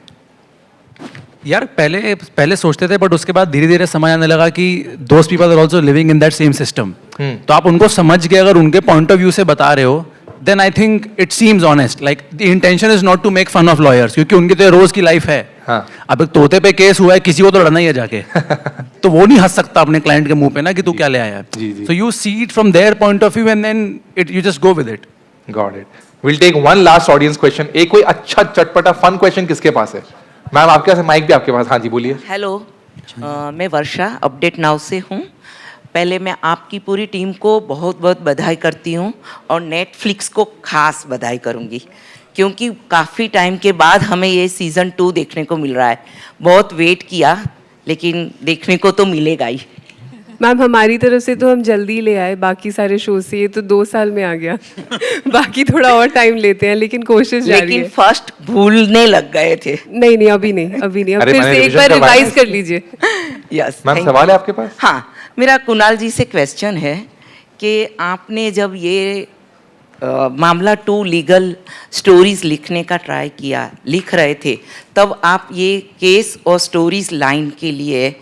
S12: यार पहले सोचते थे, बट उसके बाद धीरे धीरे समझ आने लगा कि those people are also living in that same system. तो आप उनको समझ के अगर उनके पॉइंट ऑफ व्यू से बता रहे हो, then I think it seems honest. Like the intention is not to make fun of lawyers, क्योंकि उनकी तो ये रोज की लाइफ है.
S2: हाँ.
S12: अब एक तोते पे केस हुआ है, किसी को तो लड़ना ही है जाके. तो वो नहीं हंस सकता अपने क्लाइंट के मुंह पे ना कि तू क्या ले आया. So you see it from their point of view and then you just go with it.
S2: Got it. We'll take one last audience question. एक कोई अच्छा चटपटा फन क्वेश्चन किसके पास है? मैम आपके पास माइक भी आपके पास. हाँ जी बोलिए.
S13: हेलो, मैं वर्षा अपडेट नाउ से हूँ. पहले मैं आपकी पूरी टीम को बहुत बहुत बधाई करती हूँ और नेटफ्लिक्स को खास बधाई करूँगी, क्योंकि काफ़ी टाइम के बाद हमें ये सीज़न 2 देखने को मिल रहा है. बहुत वेट किया लेकिन देखने को तो मिलेगा ही.
S8: मैम हमारी तरफ से तो हम जल्दी ले आए, बाकी सारे शो से ये तो 2 साल में आ गया. बाकी थोड़ा और टाइम लेते हैं लेकिन कोशिश जारी है.
S13: लेकिन फर्स्ट भूलने लग गए थे.
S8: नहीं अभी नहीं अब
S2: अरे
S8: फिर
S2: मैंने
S8: से एक
S2: revision
S8: बार
S2: करवाया.
S8: रिवाइज कर लीजिए.
S13: यस.
S2: मैम सवाल है आपके पास?
S13: हाँ, मेरा कुणाल जी से क्वेश्चन है कि आपने जब ये मामला 2 लीगल स्टोरीज लिखने का ट्राई किया, लिख रहे थे, तब आप ये केस और स्टोरीज लाइन के लिए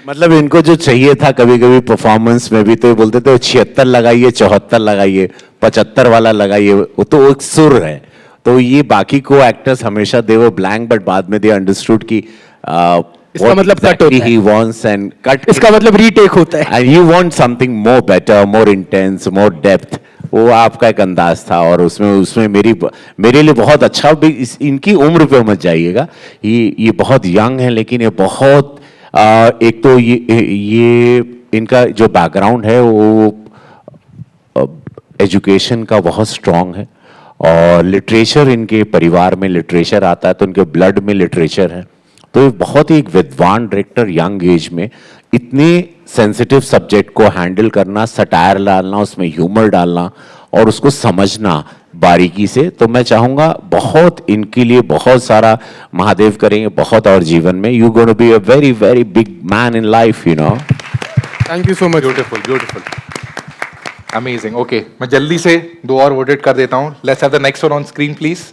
S1: मतलब इनको जो चाहिए था कभी कभी परफॉर्मेंस में भी तो ये बोलते थे 76 लगाइए 74 लगाइए 75 वाला लगाइए, वो तो एक सुर है। तो ये बाकी को एक्टर्स हमेशा दे वो ब्लैंक, बट बाद में दे अंडरस्टूड की
S10: इसका मतलब कट होता है।
S1: ही वांट्स एंड कट,
S10: इसका मतलब रीटेक होता है।
S1: And you want something more better, more intense, more depth. वो आपका एक अंदाज था और उसमें मेरे लिए बहुत अच्छा भी। इनकी उम्र पे मत जाइएगा, ये बहुत यंग है, लेकिन ये बहुत एक तो ये इनका जो बैकग्राउंड है वो एजुकेशन का बहुत स्ट्रांग है, और लिटरेचर, इनके परिवार में लिटरेचर आता है, तो इनके ब्लड में लिटरेचर है। तो ये बहुत ही एक विद्वान डायरेक्टर यंग एज में इतने सेंसिटिव सब्जेक्ट को हैंडल करना, सटायर डालना, उसमें ह्यूमर डालना और उसको समझना बारीकी से। तो मैं चाहूँगा बहुत इनके लिए बहुत सारा महादेव करेंगे बहुत, और जीवन में you gonna be a very very big man in life, you know.
S10: Thank you so much.
S2: Beautiful beautiful, amazing. Okay, मैं जल्दी से 2 और वोटेड कर देता हूँ। Let's have the next one on screen please.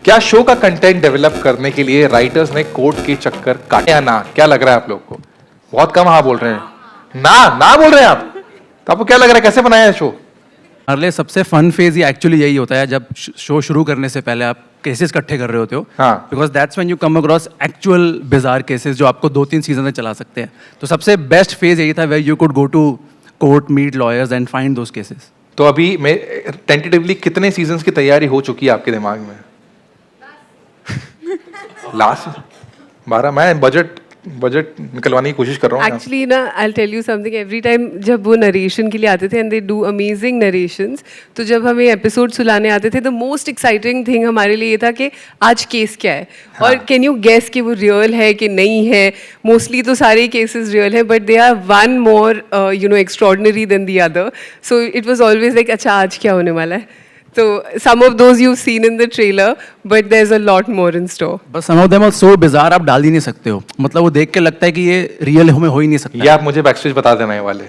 S2: क्या शो का कंटेंट डेवलप करने के लिए राइटर्स ने कोर्ट के चक्कर काटे या ना? क्या लग रहा है आप लोग को? बहुत कम हाँ बोल रहे हैं, ना बोल रहे हैं आप। तो आपको क्या लग रहा है कैसे बनाया है शो?
S12: हमारे लिए सबसे फन फेज ये एक्चुअली यही होता है जब शो शुरू करने से पहले आप केसेस इकट्ठे कर रहे होते हो।
S2: हाँ।
S12: Because that's when you come across actual bizarre cases जो आपको 2-3 सीजन में चला सकते हैं। तो सबसे बेस्ट फेज यही था where you could go to court, meet lawyers and find those cases.
S2: तो अभी मैं टेंटेटिवली कितने सीजन्स की तैयारी हो चुकी है आपके दिमाग में? लास्ट 12। मैं बजट निकलवाने की कोशिश कर रहा हूँ।
S8: एक्चुअली ना, I tell you something, every time जब वो नरेशन के लिए आते थे and they do amazing narrations, तो जब हमें एपिसोड सुनाने आते थे, द मोस्ट एक्साइटिंग थिंग हमारे लिए ये था कि आज केस क्या है, और कैन यू गेस कि वो रियल है कि नहीं है। मोस्टली तो सारे केसेस रियल है, but they are one more extraordinary than the other. So it was always like, अच्छा आज क्या होने वाला है। तो some of those you've seen in the trailer, but there's a lot more in store.
S12: बस some of them are so bizarre आप डाल ही नहीं सकते हो। मतलब वो देख के लगता है कि ये रियल हमें हो ही नहीं सकता।
S2: ये आप मुझे बैकस्टेज बता देना ये वाले,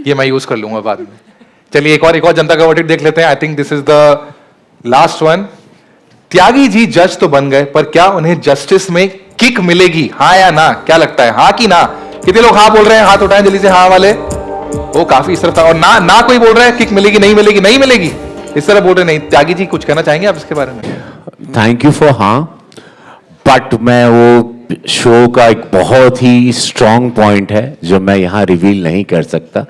S2: ये मैं यूज कर लूंगा बाद में। चलिए एक और जनता का वर्डिक्ट देख लेते हैं। I think this is the last one. Tyagi ji जज तो बन गए, पर क्या उन्हें जस्टिस में किक मिलेगी? हाँ या ना? क्या लगता है, हाँ कि ना? कितने लोग हाँ बोल रहे हैं? हाथ उठाएं जल्दी से हाँ वाले। वो काफी इस तरफ था। और ना कोई बोल रहा है किक मिलेगी, नहीं मिलेगी, नहीं मिलेगी, इस तरह बोल रहे नहीं। त्यागी जी कुछ कहना चाहेंगे आप इसके बारे में?
S1: थैंक यू फॉर हाँ, बट मैं वो शो का एक बहुत ही स्ट्रॉन्ग पॉइंट है जो मैं यहाँ रिवील नहीं कर सकता,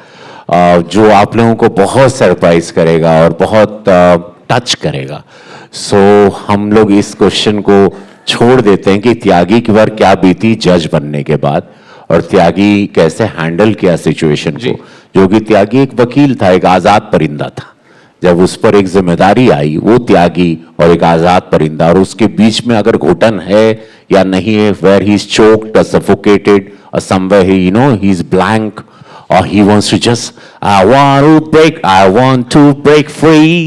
S1: जो आप लोगों को बहुत सरप्राइज करेगा और बहुत टच करेगा। सो हम लोग इस क्वेश्चन को छोड़ देते हैं कि त्यागी की बार क्या बीती जज बनने के बाद, और त्यागी कैसे हैंडल किया सिचुएशन को। जो कि त्यागी एक वकील था, एक आजाद परिंदा था। जब उस पर एक जिम्मेदारी आई, वो त्यागी और एक आजाद परिंदा, और उसके बीच में अगर घुटन है या नहीं है, वेयर ही इज चोक्ड और सफोकेटेड और समवेयर ही इज ब्लैंक, और he wants to just I want to break free,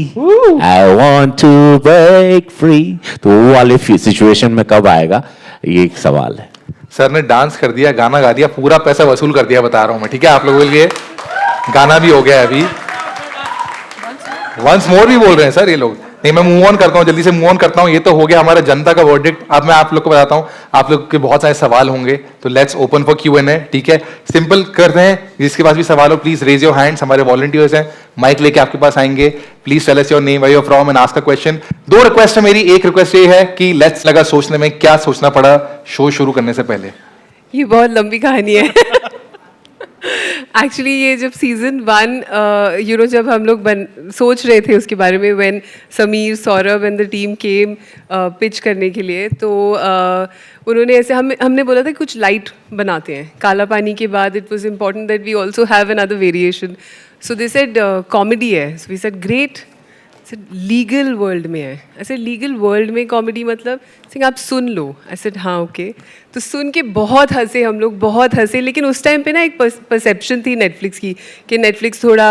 S1: I want to break free। तो वो वाले सिचुएशन में कब आएगा, ये एक सवाल है।
S2: सर ने डांस कर दिया, गाना गा दिया, पूरा पैसा वसूल कर दिया, बता रहा हूं मैं। ठीक है, आप लोगों के लिए गाना भी हो गया है अभी। वंस मोर भी बोल रहे हैं सर ये लोग। नहीं, मैं मूव ऑन करता हूँ, जल्दी से मूव ऑन करता हूँ। ये तो हो गया हमारा जनता का वर्डिक्ट। अब मैं आप लोग को बताता हूँ, आप लोग के बहुत सारे सवाल होंगे, तो लेट्स ओपन फॉर Q&A। ठीक है, सिंपल करते हैं। जिसके पास भी सवाल हो प्लीज रेज योर हैंड्स। हमारे वॉलंटियर्स हैं, माइक लेके आपके पास आएंगे। Please tell us your name, where you are from and ask a question. 2 request है मेरी। एक रिक्वेस्ट ये है कि लेट्स लगा सोचने में, क्या सोचना पड़ा शो शुरू करने से पहले?
S8: ये बहुत लंबी कहानी है। एक्चुअली ये जब सीजन 1 जब हम लोग सोच रहे थे उसके बारे में, when Sameer, Saurabh and the team came pitch करने के लिए, तो उन्होंने ऐसे हमने बोला था कि कुछ लाइट बनाते हैं। काला पानी के बाद it was important that we also have another variation. So they said comedy है। So we said great. Legal world में है। ऐसे लीगल वर्ल्ड में कॉमेडी मतलब सिंह आप सुन लो। ऐसे हाँ ओके। तो सुन के बहुत हंसे हम लोग, बहुत हंसे। लेकिन उस टाइम पे ना एक परसेप्शन थी नेटफ्लिक्स की कि नेटफ्लिक्स थोड़ा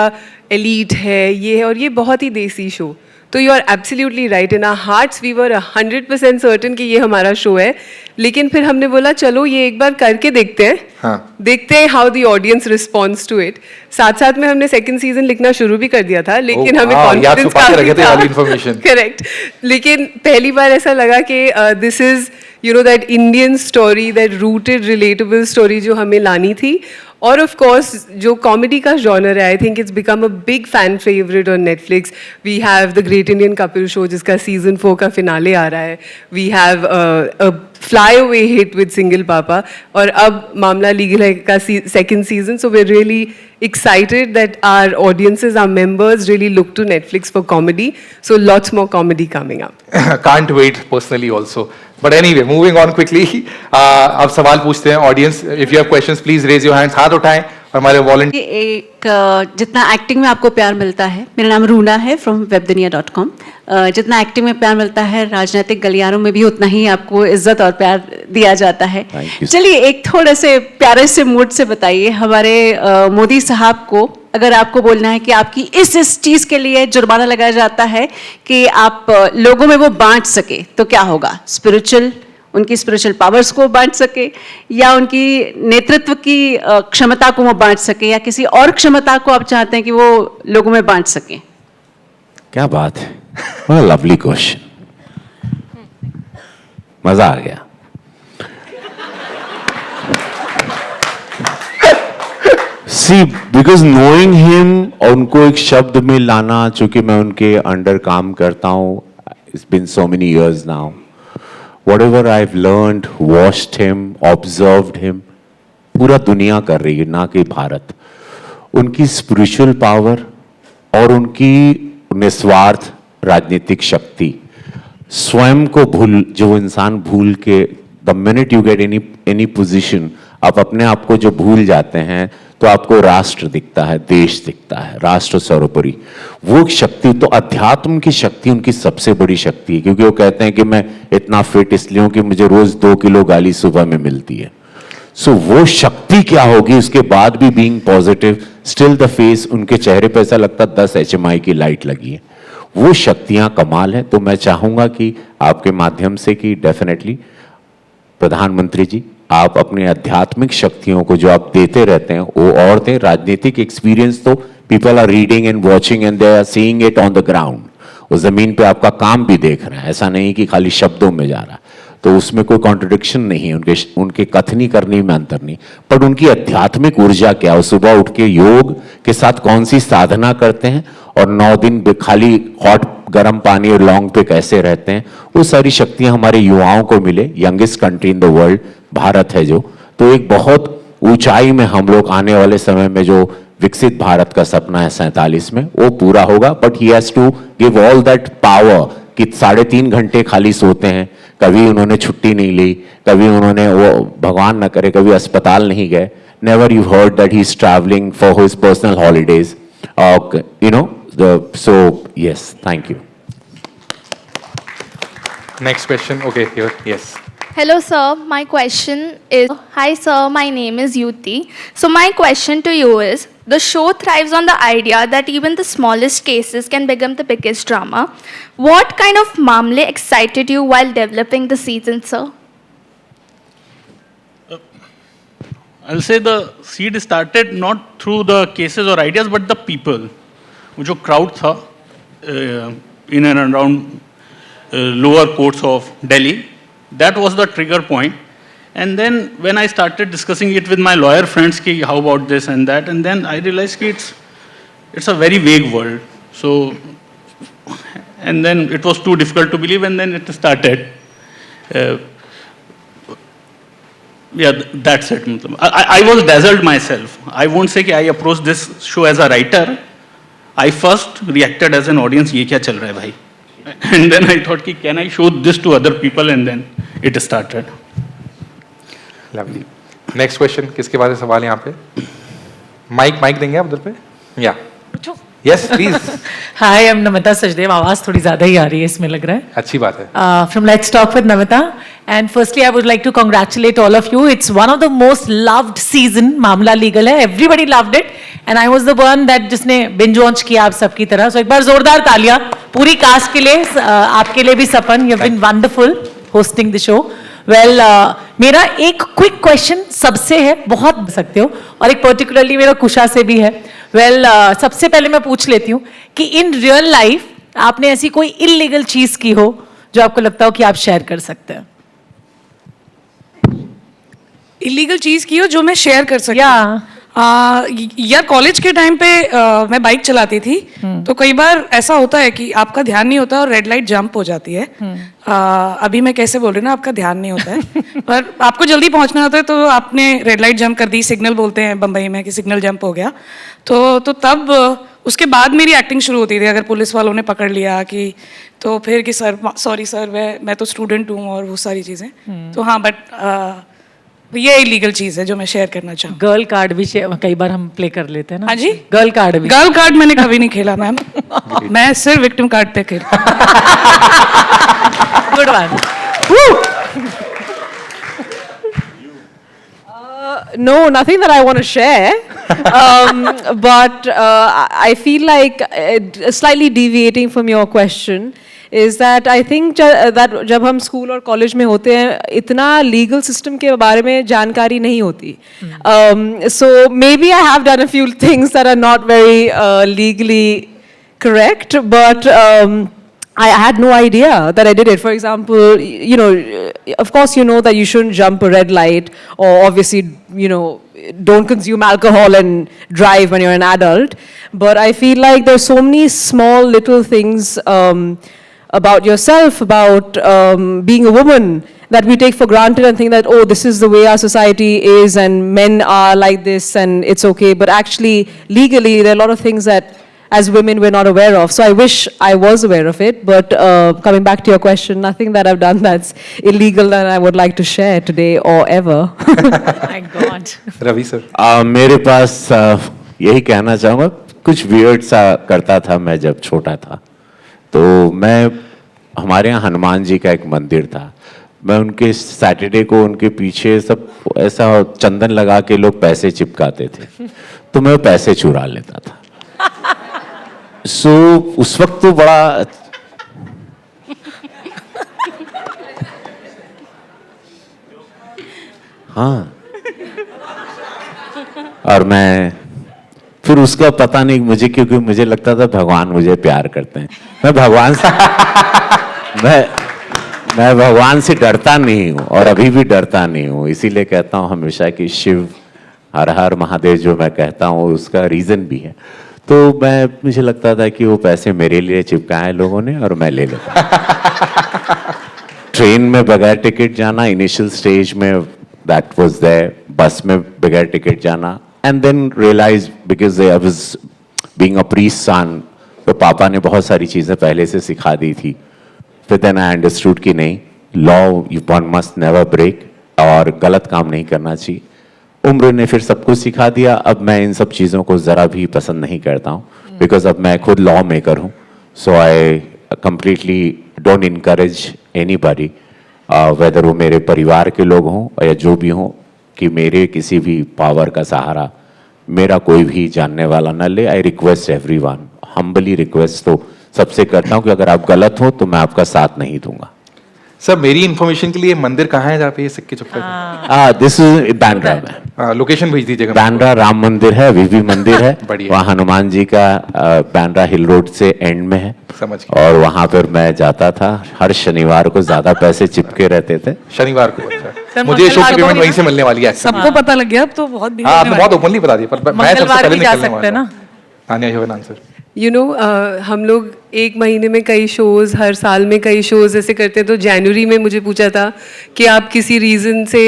S8: एलीट है, ये है, और ये बहुत ही देसी शो। तो you are absolutely right. In our hearts we were 100% certain कि ये हमारा शो है। लेकिन फिर हमने बोला चलो ये एक बार करके देखते हैं।
S2: हाँ।
S8: देखते हैं how the audience responds to it. साथ साथ में हमने सेकंड सीजन लिखना शुरू भी कर दिया था, लेकिन हमें कॉन्फिडेंस
S2: इन्फॉर्मेशन
S8: करेक्ट। लेकिन पहली बार ऐसा लगा कि this is you know that Indian story, that rooted relatable story जो हमें लानी थी. और ऑफ कोर्स जो कॉमेडी का जॉनर है, I think it's become a big fan favourite on Netflix. We have the great Indian Kapil show जिसका सीजन 4 का फिनाले आ रहा है. We have a fly away hit with single papa, और अब मामला लीगल है का second season. So we are really excited that our audiences, our members really look to Netflix for comedy. So lots more comedy coming up.
S2: Can't wait personally also. But anyway, moving on quickly. अब सवाल पूछते हैं audience. If you have questions, please raise your hands. हाथ उठाएं और हमारे वॉलंटियर.
S14: एक जितना एक्टिंग में आपको प्यार मिलता है, मेरा नाम रूना है फ्रॉम webdunia.com. जितना एक्टिंग में प्यार मिलता है, राजनीतिक गलियारों में भी उतना ही आपको इज्जत और प्यार दिया जाता है. चलिए एक थोड़े से प्यारे से मूड से बताइए, हमारे मोदी साहब को अगर आपको बोलना है कि आपकी इस चीज के लिए जुर्माना लगाया जाता है कि आप लोगों में वो बांट सके, तो क्या होगा? स्पिरिचुअल, उनकी स्पिरिचुअल पावर्स को बांट सके, या उनकी नेतृत्व की क्षमता को वो बांट सके, या किसी और क्षमता को आप चाहते हैं कि वो लोगों में बांट सके?
S1: क्या बात है, what a lovely question. मजा आ गया. See, because knowing him और उनको एक शब्द में लाना, चूंकि मैं उनके अंडर काम करता हूँ, it's been so many years now. Whatever I've learned, watched him, observed him, पूरा दुनिया कर रही है, ना कि भारत. उनकी स्पिरिचुअल पावर और उनकी निस्वार्थ राजनीतिक शक्ति, स्वयं को भूल, जो इंसान भूल के, the minute you get any position, आप अपने आप को जो भूल जाते हैं, तो आपको राष्ट्र दिखता है, देश दिखता है, राष्ट्र सर्वोपरि. वो शक्ति, तो अध्यात्म की शक्ति उनकी सबसे बड़ी शक्ति है. क्योंकि वो कहते हैं कि मैं इतना फिट इसलिए हूं कि मुझे रोज 2 किलो गाली सुबह में मिलती है. सो वो शक्ति क्या होगी, उसके बाद भी being positive, still the face, उनके चेहरे पर ऐसा लगता 10 HMI की लाइट लगी है. वो शक्तियां कमाल है. तो मैं चाहूंगा कि आपके माध्यम से कि डेफिनेटली प्रधानमंत्री जी, आप अपने आध्यात्मिक शक्तियों को जो आप देते रहते हैं वो और दें. राजनीतिक एक्सपीरियंस तो people are reading and watching and they are seeing it on the ground. वो जमीन पे आपका काम भी देख रहे हैं, ऐसा नहीं कि खाली शब्दों में जा रहा है. तो उसमें कोई कॉन्ट्रडिक्शन नहीं है, उनके कथनी करने में अंतर नहीं. पर उनकी आध्यात्मिक ऊर्जा क्या है, सुबह उठ के योग के साथ कौन सी साधना करते हैं और 9 दिन खाली हॉट गर्म पानी और लौंग पे कैसे रहते हैं, वो सारी शक्तियां हमारे युवाओं को मिले. Youngest country in the world Bharat है जो, तो एक बहुत ऊंचाई में हम लोग आने वाले समय में जो विकसित भारत का सपना है 47 में, वो पूरा होगा. But he has to give all that power कि 3.5 घंटे खाली सोते हैं, कभी उन्होंने छुट्टी नहीं ली, कभी उन्होंने, वो भगवान न करे, कभी अस्पताल नहीं गए. Never you heard that he is travelling for his personal holidays. You know, so yes, thank you.
S2: Next question. Okay, here. Yes.
S15: Hello sir, my question is, hi sir, my name is Yuti. So my question to you is, the show thrives on the idea that even the smallest cases can become the biggest drama. What kind of mamle excited you while developing the season, sir?
S9: I'll say the seed started not through the cases or ideas, but the people. जो क्राउड था in and around lower courts of Delhi, that was the trigger point. And then when I started discussing it with my lawyer friends कि how about this and that, and then I realise कि it's a very vague world. So and then it was too difficult to believe, and then it started. Yeah, that's it. I was dazzled myself. I won't say कि I approached this show as a writer. I first reacted as an audience, ये क्या चल रहा है भाई? And then I thought कि can I show this to other people, and then it started.
S2: Lovely. Next question. किसके बाद सवाल यहाँ पे? माइक देंगे आप उधर पे? Yeah. Yes, please.
S16: Hi, I'm Namita Sachdev. आवाज थोड़ी ज़्यादा ही आ रही है इसमें, लग रहा है.
S2: अच्छी बात है.
S16: From Let's Talk with Namita. And firstly, I would like to congratulate all of you. It's one of the most loved season. मामला लीगल है. Everybody loved it. And I was the one that जिसने binge watch किया आप सबकी तरह. So एक बार जोरदार तालियां पूरी कास्ट के लिए, आपके लिए भी सपन. You've been wonderful hosting the show. Well, मेरा एक क्विक क्वेश्चन सबसे है, बहुत सकते हो, और एक पर्टिकुलरली मेरा कुशा से भी है. वेल, सबसे पहले मैं पूछ लेती हूँ कि इन रियल लाइफ आपने ऐसी कोई इलीगल चीज की हो जो आपको लगता हो कि आप शेयर कर सकते हैं?
S7: इलीगल चीज की हो जो मैं शेयर कर सकती यार कॉलेज के टाइम पे मैं बाइक चलाती थी तो कई बार ऐसा होता है कि आपका ध्यान नहीं होता और रेड लाइट जंप हो जाती है। अभी मैं कैसे बोल रही हूँ ना, आपका ध्यान नहीं होता है पर आपको जल्दी पहुंचना होता है तो आपने रेड लाइट जंप कर दी, सिग्नल बोलते हैं बम्बई में कि सिग्नल जंप हो गया। तो तब उसके बाद मेरी एक्टिंग शुरू होती थी। अगर पुलिस वालों ने पकड़ लिया कि तो फिर कि सर सॉरी सर मैं तो स्टूडेंट हूँ और वो सारी चीज़ें। तो हाँ बट ये इलीगल चीज है जो मैं शेयर करना चाहूँ।
S16: गर्ल कार्ड भी कई बार हम प्ले कर लेते हैं ना।
S7: हाँ जी,
S16: गर्ल कार्ड भी।
S7: गर्ल कार्ड मैंने कभी नहीं खेला मैम। मैं सिर्फ विक्टिम कार्ड पे खेल।
S16: Good one.
S3: No, nothing that I want to share. But I feel like slightly deviating from your question is that I think that जब हम स्कूल और कॉलेज में होते हैं इतना लीगल सिस्टम के बारे में जानकारी नहीं होती. So maybe I have done a few things that are not very legally correct, but I had no idea that I did it. For example, you know, of course you know that you shouldn't jump a red light, or obviously, you know, don't consume alcohol and drive when you're an adult. But I feel like there's so many small little things about yourself, about being a woman, that we take for granted and think that, oh, this is the way our society is and men are like this and it's okay. But actually, legally, there are a lot of things that as women we're not aware of. So I wish I was aware of it. But coming back to your question, nothing that I've done that's illegal that I would like to share today or ever.
S16: My God.
S2: Ravi sir,
S1: मेरे पास यही कहना चाहूँगा, कुछ वियर्ड सा करता था मैं जब छोटा था. तो मैं, हमारे यहाँ हनुमान जी का एक मंदिर था, मैं उनके सैटरडे को उनके पीछे सब ऐसा चंदन लगा के लोग पैसे चिपकाते थे, तो मैं पैसे चुरा लेता था. सो उस वक्त तो बड़ा हाँ, और मैं फिर उसका पता नहीं मुझे, क्योंकि मुझे लगता था भगवान मुझे प्यार करते हैं. मैं भगवान से मैं भगवान से डरता नहीं हूँ और अभी भी डरता नहीं हूँ. इसीलिए कहता हूँ हमेशा कि शिव हर हर महादेव जो मैं कहता हूँ उसका रीजन भी है. तो मुझे लगता था कि वो पैसे मेरे लिए चिपकाए लोगों ने और मैं ले लेता. ट्रेन में बगैर टिकट जाना, इनिशियल स्टेज में दैट वाज देयर. बस में बगैर टिकट जाना, and then realise because I was being a priest son, तो पापा ने बहुत सारी चीज़ें पहले से सिखा दी थी. फिर देन आई अंडरस्टूड कि नहीं, law you one must never break, और गलत काम नहीं करना चाहिए. उम्र ने फिर सब कुछ सिखा दिया. अब मैं इन सब चीज़ों को ज़रा भी पसंद नहीं करता हूँ, बिकॉज अब मैं खुद लॉ मेकर हूँ. So I completely don't encourage anybody, whether वो मेरे परिवार के लोग हों या जो भी हों, कि मेरे किसी भी पावर का सहारा मेरा कोई भी जानने वाला न ले. I request everyone, humbly request तो सबसे करता हूँ कि अगर आप गलत हो तो मैं आपका साथ नहीं दूंगा.
S2: सर मेरी इन्फॉर्मेशन के लिए मंदिर कहाँ है जहाँ पे ये सिक्के चुपके?
S1: दिस इज बांद्रा में.
S2: लोकेशन भेज दीजिएगा.
S1: बांद्रा राम मंदिर है, अभी भी मंदिर है. वहाँ हनुमान जी का बांद्रा हिल रोड से एंड में है.
S2: समझ.
S1: और वहाँ पर मैं जाता था हर शनिवार को. ज्यादा पैसे चिपके रहते थे
S2: शनिवार को. अच्छा, मुझे शो की पेमेंट वहीं से मिलने वाली है.
S7: सबको पता लग गया अब तो. बहुत भी
S2: हाँ, आपने बहुत ओपनली बता दिया, पर मैं सबसे पहले निकलने वाला हूँ. Tania, you have an answer.
S8: You know, हम लोग एक महीने में कई शोज़, हर साल में कई शोज़ ऐसे करते हैं. तो जनवरी में मुझे पूछा था कि आप किसी रीज़न से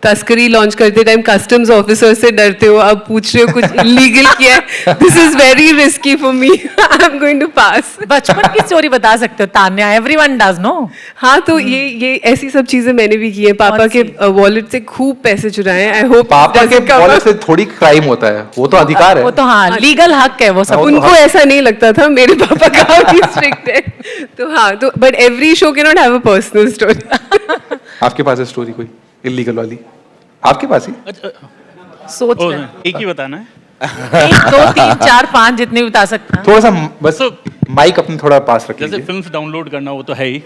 S8: तस्करी लॉन्च करते टाइम कस्टम्स ऑफिसर से डरते हो, अब पूछ रहे हो कुछ इलीगल किया है. This is very risky for me. I am going to pass.
S16: बचपन की स्टोरी बता सकते हो तान्या, एवरीवन डज नो.
S8: हाँ, तो ये ऐसी सब चीज़ें मैंने भी की हैं. पापा के वॉलेट से खूब पैसे चुराए हैं. आई होप
S2: पापा के वॉलेट से थोड़ी क्राइम होता है, वो तो अधिकार है.
S16: वो तो हाँ, लीगल हक है वो सब.
S8: उनको ऐसा नहीं लगता था, मेरे पापा काफी स्ट्रिक्ट है. तो हाँ, तो but every show can not have a personal story.
S2: आपके पास है स्टोरी कोई इलीगल वाली? आपके पास ही
S16: सोच
S9: एक ही बताना है.
S16: 1 2 3 4 5 जितने भी बता सकते हैं.
S2: थोड़ा सा बस माइक अपने थोड़ा पास रखिए.
S9: जैसे फिल्म्स डाउनलोड करना वो तो है ही.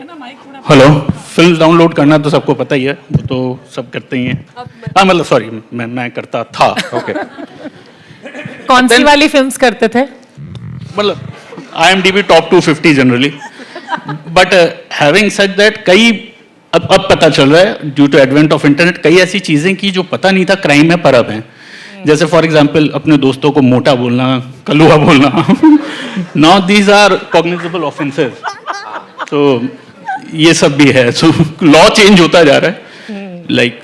S9: हेलो, फिल्म्स डाउनलोड करना तो सबको पता ही है, वो तो सब करते ही हैं. हाँ, मतलब सॉरी, मैं करता था.
S2: ओके.
S16: कौन सी वाली फिल्म्स करते थे?
S9: मतलब IMDb top 250 generally. But having said that, कई अब पता चल रहा है due to advent of internet कई ऐसी चीजें की जो पता नहीं था क्राइम है पर अब है। जैसे फॉर एग्जाम्पल अपने दोस्तों को मोटा बोलना, कलुआ बोलना, now these are cognizable offences. तो ये सब भी है। सो लॉ चेंज होता जा रहा है लाइक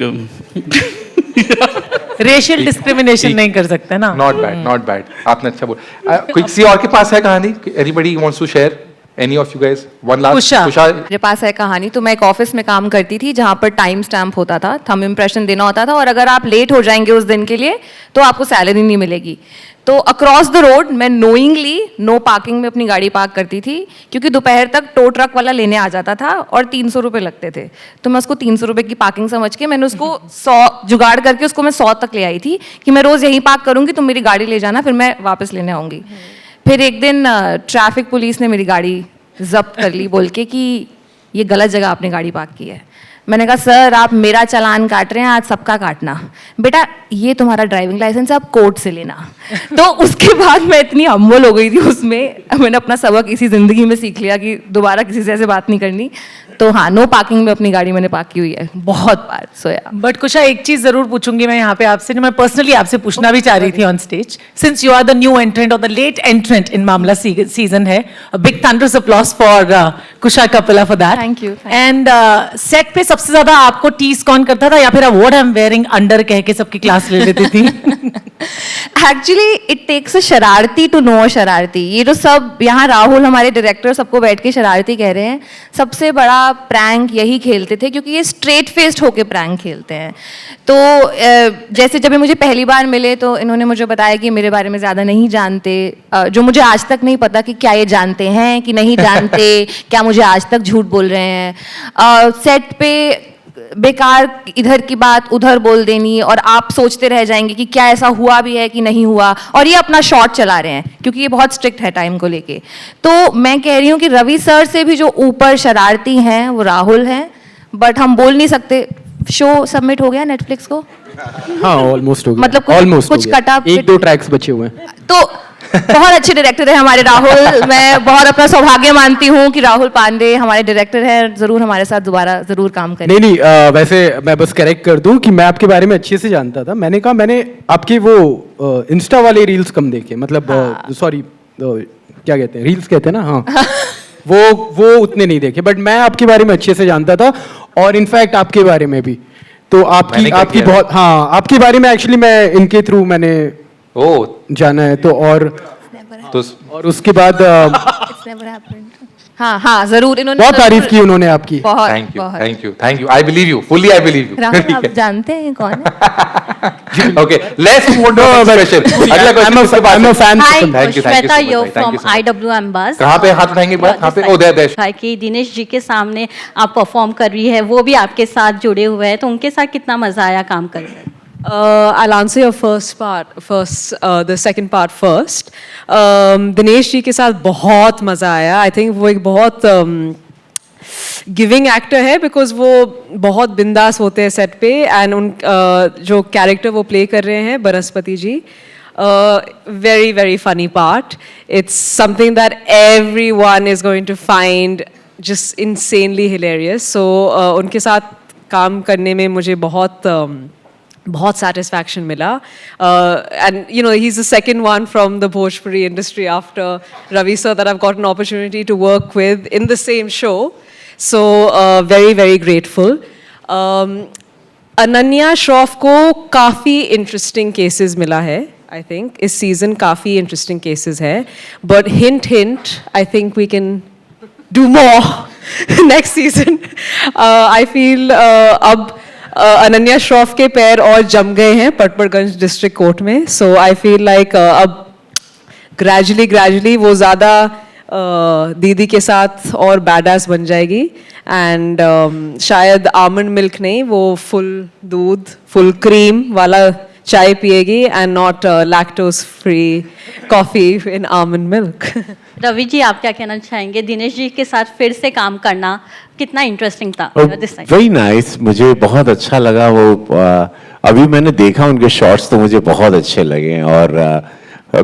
S16: रेशियल डिस्क्रिमिनेशन नहीं कर सकते ना।
S2: नॉट बैड, नॉट बैड, आपने अच्छा बोला। कोई किसी और के पास है कहानी? Anybody wants to share? Any of you guys? One last. Kusha.
S6: मेरे पास है कहानी। तो मैं एक ऑफिस में काम करती थी जहाँ पर टाइम स्टैम्प होता था, थंब इम्प्रेशन देना होता था, और अगर आप लेट हो जाएंगे उस दिन के लिए तो आपको सैलरी नहीं मिलेगी। तो अक्रॉस द रोड मैं नोइंगली नो पार्किंग में अपनी गाड़ी पार्क करती थी, क्योंकि दोपहर तक टो ट्रक वाला लेने आ जाता था और 300 रुपये लगते थे। तो मैं उसको 300 रुपये की पार्किंग समझ के मैंने उसको 100 जुगाड़ करके उसको मैं 100 तक ले आई थी कि मैं रोज़ यहीं पार्क करूँगी, तुम मेरी गाड़ी ले जाना, फिर मैं वापस लेने आऊँगी। फिर एक दिन ट्रैफिक पुलिस ने मेरी गाड़ी जब्त कर ली बोल के कि ये गलत जगह आपने गाड़ी पार्क की है। मैंने कहा सर आप मेरा चालान काट रहे हैं, आज सबका काटना। बेटा ये तुम्हारा ड्राइविंग लाइसेंस है, आप कोर्ट से लेना। तो उसके बाद मैं इतनी हम्बल हो गई थी उसमें, मैंने अपना सबक इसी ज़िंदगी में सीख लिया कि दोबारा किसी से ऐसे बात नहीं करनी। तो हाँ, नो पार्किंग में अपनी गाड़ी मैंने पार्क की हुई है बहुत बार। सोया
S16: बट कुशा एक चीज जरूर पूछूंगी मैं यहाँ पे आपसे, जो मैं पर्सनली आपसे पूछना भी चाह रही थी on stage, since you are the new entrant और द लेट एंट्रेंट इन मामला सीजन है, big thunderous applause for Kusha Kapila for that.
S6: Thank you.
S16: And set पे सबसे ज्यादा आपको टीज कौन करता था, या फिर what I am wearing under कह के सबकी क्लास ले लेती थी?
S6: एक्चुअली इट टेक्स अ शरारती टू नो अ शरारती। ये जो सब यहाँ राहुल हमारे डायरेक्टर सबको बैठ के शरारती कह रहे हैं, सबसे बड़ा प्रैंक यही खेलते थे, क्योंकि ये स्ट्रेट फेस्ड होके प्रैंक खेलते हैं। तो जैसे जब ये मुझे पहली बार मिले तो इन्होंने मुझे बताया कि मेरे बारे में ज़्यादा नहीं जानते, जो मुझे आज तक नहीं पता कि क्या ये जानते हैं कि नहीं जानते, क्या मुझे आज तक झूठ बोल रहे हैं। सेट पे बेकार इधर की बात उधर बोल देनी, और आप सोचते रह जाएंगे कि क्या ऐसा हुआ भी है कि नहीं हुआ, और ये अपना शॉट चला रहे हैं क्योंकि ये बहुत स्ट्रिक्ट है टाइम को लेके। तो मैं कह रही हूँ कि रवि सर से भी जो ऊपर शरारती हैं वो राहुल हैं, बट हम बोल नहीं सकते। शो सबमिट हो गया नेटफ्लिक्स को?
S10: हाँ ऑलमोस्ट हो गया।
S6: मतलब कुछ कटा,
S10: 1-2 ट्रैक्स बचे हुए हैं।
S6: तो बहुत अच्छे डायरेक्टर है हमारे राहुल। मैं बहुत अपना सौभाग्य मानती हूँ कि राहुल पांडे हमारे डायरेक्टर हैं, जरूर हमारे साथ दोबारा जरूर काम करें।
S10: नहीं वैसे मैं बस करेक्ट कर दूं कि मैं आपके बारे में अच्छे से जानता था। मैंने कहा मैंने आपके वो इंस्टा वाले रील्स कम देखे, मतलब सॉरी क्या कहते हैं, रील्स कहते हैं ना, हाँ वो उतने नहीं देखे, बट मैं आपके बारे में अच्छे से जानता था, और इनफैक्ट आपके बारे में भी। तो आपकी बहुत, हाँ आपके बारे में एक्चुअली मैं इनके थ्रू मैंने जाना है। तो और उसके बाद
S6: हाँ हाँ जरूर, इन्होंने
S10: बहुत तारीफ की उन्होंने आपकी।
S2: Thank you, thank you. I believe you, fully I believe you.
S6: Rahul आप जानते हैं कौन है?
S2: Okay, let's move on to question. अगला क्वेश्चन उसके बाद।
S10: I'm a fan.
S2: Thank you,
S14: Shweta yo from IWM बस।
S2: कहाँ पे हाथ उठाएंगे? कहाँ पे? Oh there.
S14: कि दिनेश जी के सामने आप परफॉर्म कर रही है, वो भी आपके साथ जुड़े हुए हैं, तो उनके साथ कितना मजा आया काम करके?
S3: I'll answer your the second part first. Dinesh ji के साथ बहुत मज़ा आया। I think वो एक बहुत गिविंग एक्टर है, बिकॉज वो बहुत बिंदास होते हैं सेट पे, एंड उन जो कैरेक्टर वो प्ले कर रहे हैं बनस्पति जी, very very funny part. It's something that everyone is going to find just insanely hilarious. So उनके साथ काम करने में मुझे बहुत satisfaction मिला, and you know he's the second one from the Bhojpuri industry after Ravi sir that I've got an opportunity to work with in the same show, so very very grateful. Ananya Shroff को काफ़ी interesting cases मिला है, I think इस season काफ़ी interesting cases है, but hint I think we can do more next season. I feel अब अनन्या श्रॉफ के पैर और जम गए हैं पटपड़गंज डिस्ट्रिक्ट कोर्ट में, सो आई फील लाइक अब ग्रेजुअली वो ज़्यादा दीदी के साथ और बैडास बन जाएगी, एंड शायद आमंड मिल्क नहीं, वो फुल दूध फुल क्रीम वाला चाय पिएगी, and not lactose free coffee in almond milk.
S14: Ravi ji आप क्या कहना चाहेंगे, दिनेश जी के साथ फिर से काम करना कितना इंटरेस्टिंग था?
S1: वेरी नाइस, मुझे बहुत अच्छा लगा वो। अभी मैंने देखा उनके शॉट्स तो मुझे बहुत अच्छे लगे, और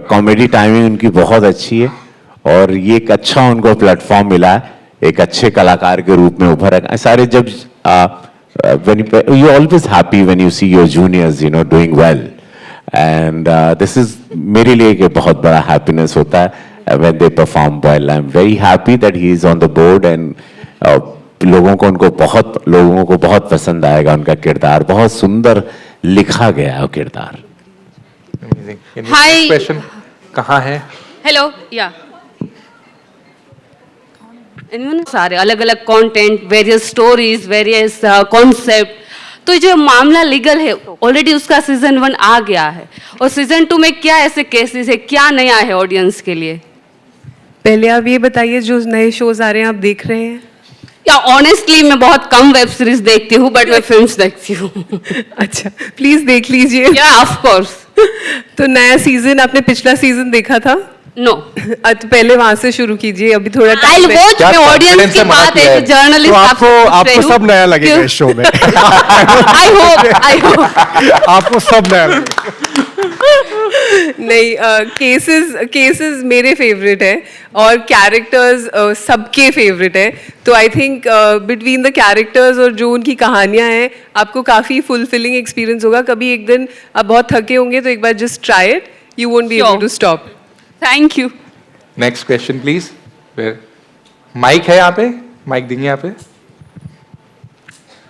S1: कॉमेडी टाइमिंग उनकी बहुत अच्छी है, और ये एक अच्छा उनको प्लेटफॉर्म मिला है एक अच्छे कलाकार के रूप में उभर। सारे जब when you're always happy when you see your juniors, doing well. And this is मेरे लिए एक बहुत बड़ा happiness होता है when they perform well. I'm very happy that he is on the board and लोगों को बहुत पसंद आएगा उनका किरदार. बहुत सुंदर लिखा गया है वो किरदार.
S2: Hi. Question कहाँ है?
S17: हेलो या सारे अलग अलग content, various stories, various concept. तो जो मामला लीगल है ऑलरेडी उसका सीजन 1 आ गया है और सीजन 2 में क्या ऐसे केसेस है, क्या नया है ऑडियंस के लिए?
S8: पहले आप ये बताइए जो नए शोज आ रहे हैं आप देख रहे हैं?
S17: या ऑनेस्टली मैं बहुत कम वेब सीरीज देखती हूँ बट मैं फिल्म्स देखती हूँ.
S8: अच्छा प्लीज देख लीजिए.
S17: या ऑफ कोर्स.
S8: तो नया सीजन आपने पिछला सीजन देखा था?
S17: नो.
S8: तो पहले वहां से शुरू कीजिए, अभी थोड़ा
S17: I'll watch. मैं ऑडियंस की बात है, जर्नलिस्ट.
S4: तो आपको सब नया लगेगा इस शो में.
S17: I hope.
S4: आपको सब नया लगेगा.
S8: नहीं, केसेस मेरे फेवरेट है और कैरेक्टर्स सबके फेवरेट है. तो I think between the characters और जो उनकी कहानियां हैं आपको काफी फुलफिलिंग एक्सपीरियंस होगा. कभी एक दिन आप बहुत थके होंगे तो एक बार just try it, you won't be able to stop.
S17: Thank you.
S2: Next question please. Mic है यहाँ पे, माइक देंगे यहाँ पे.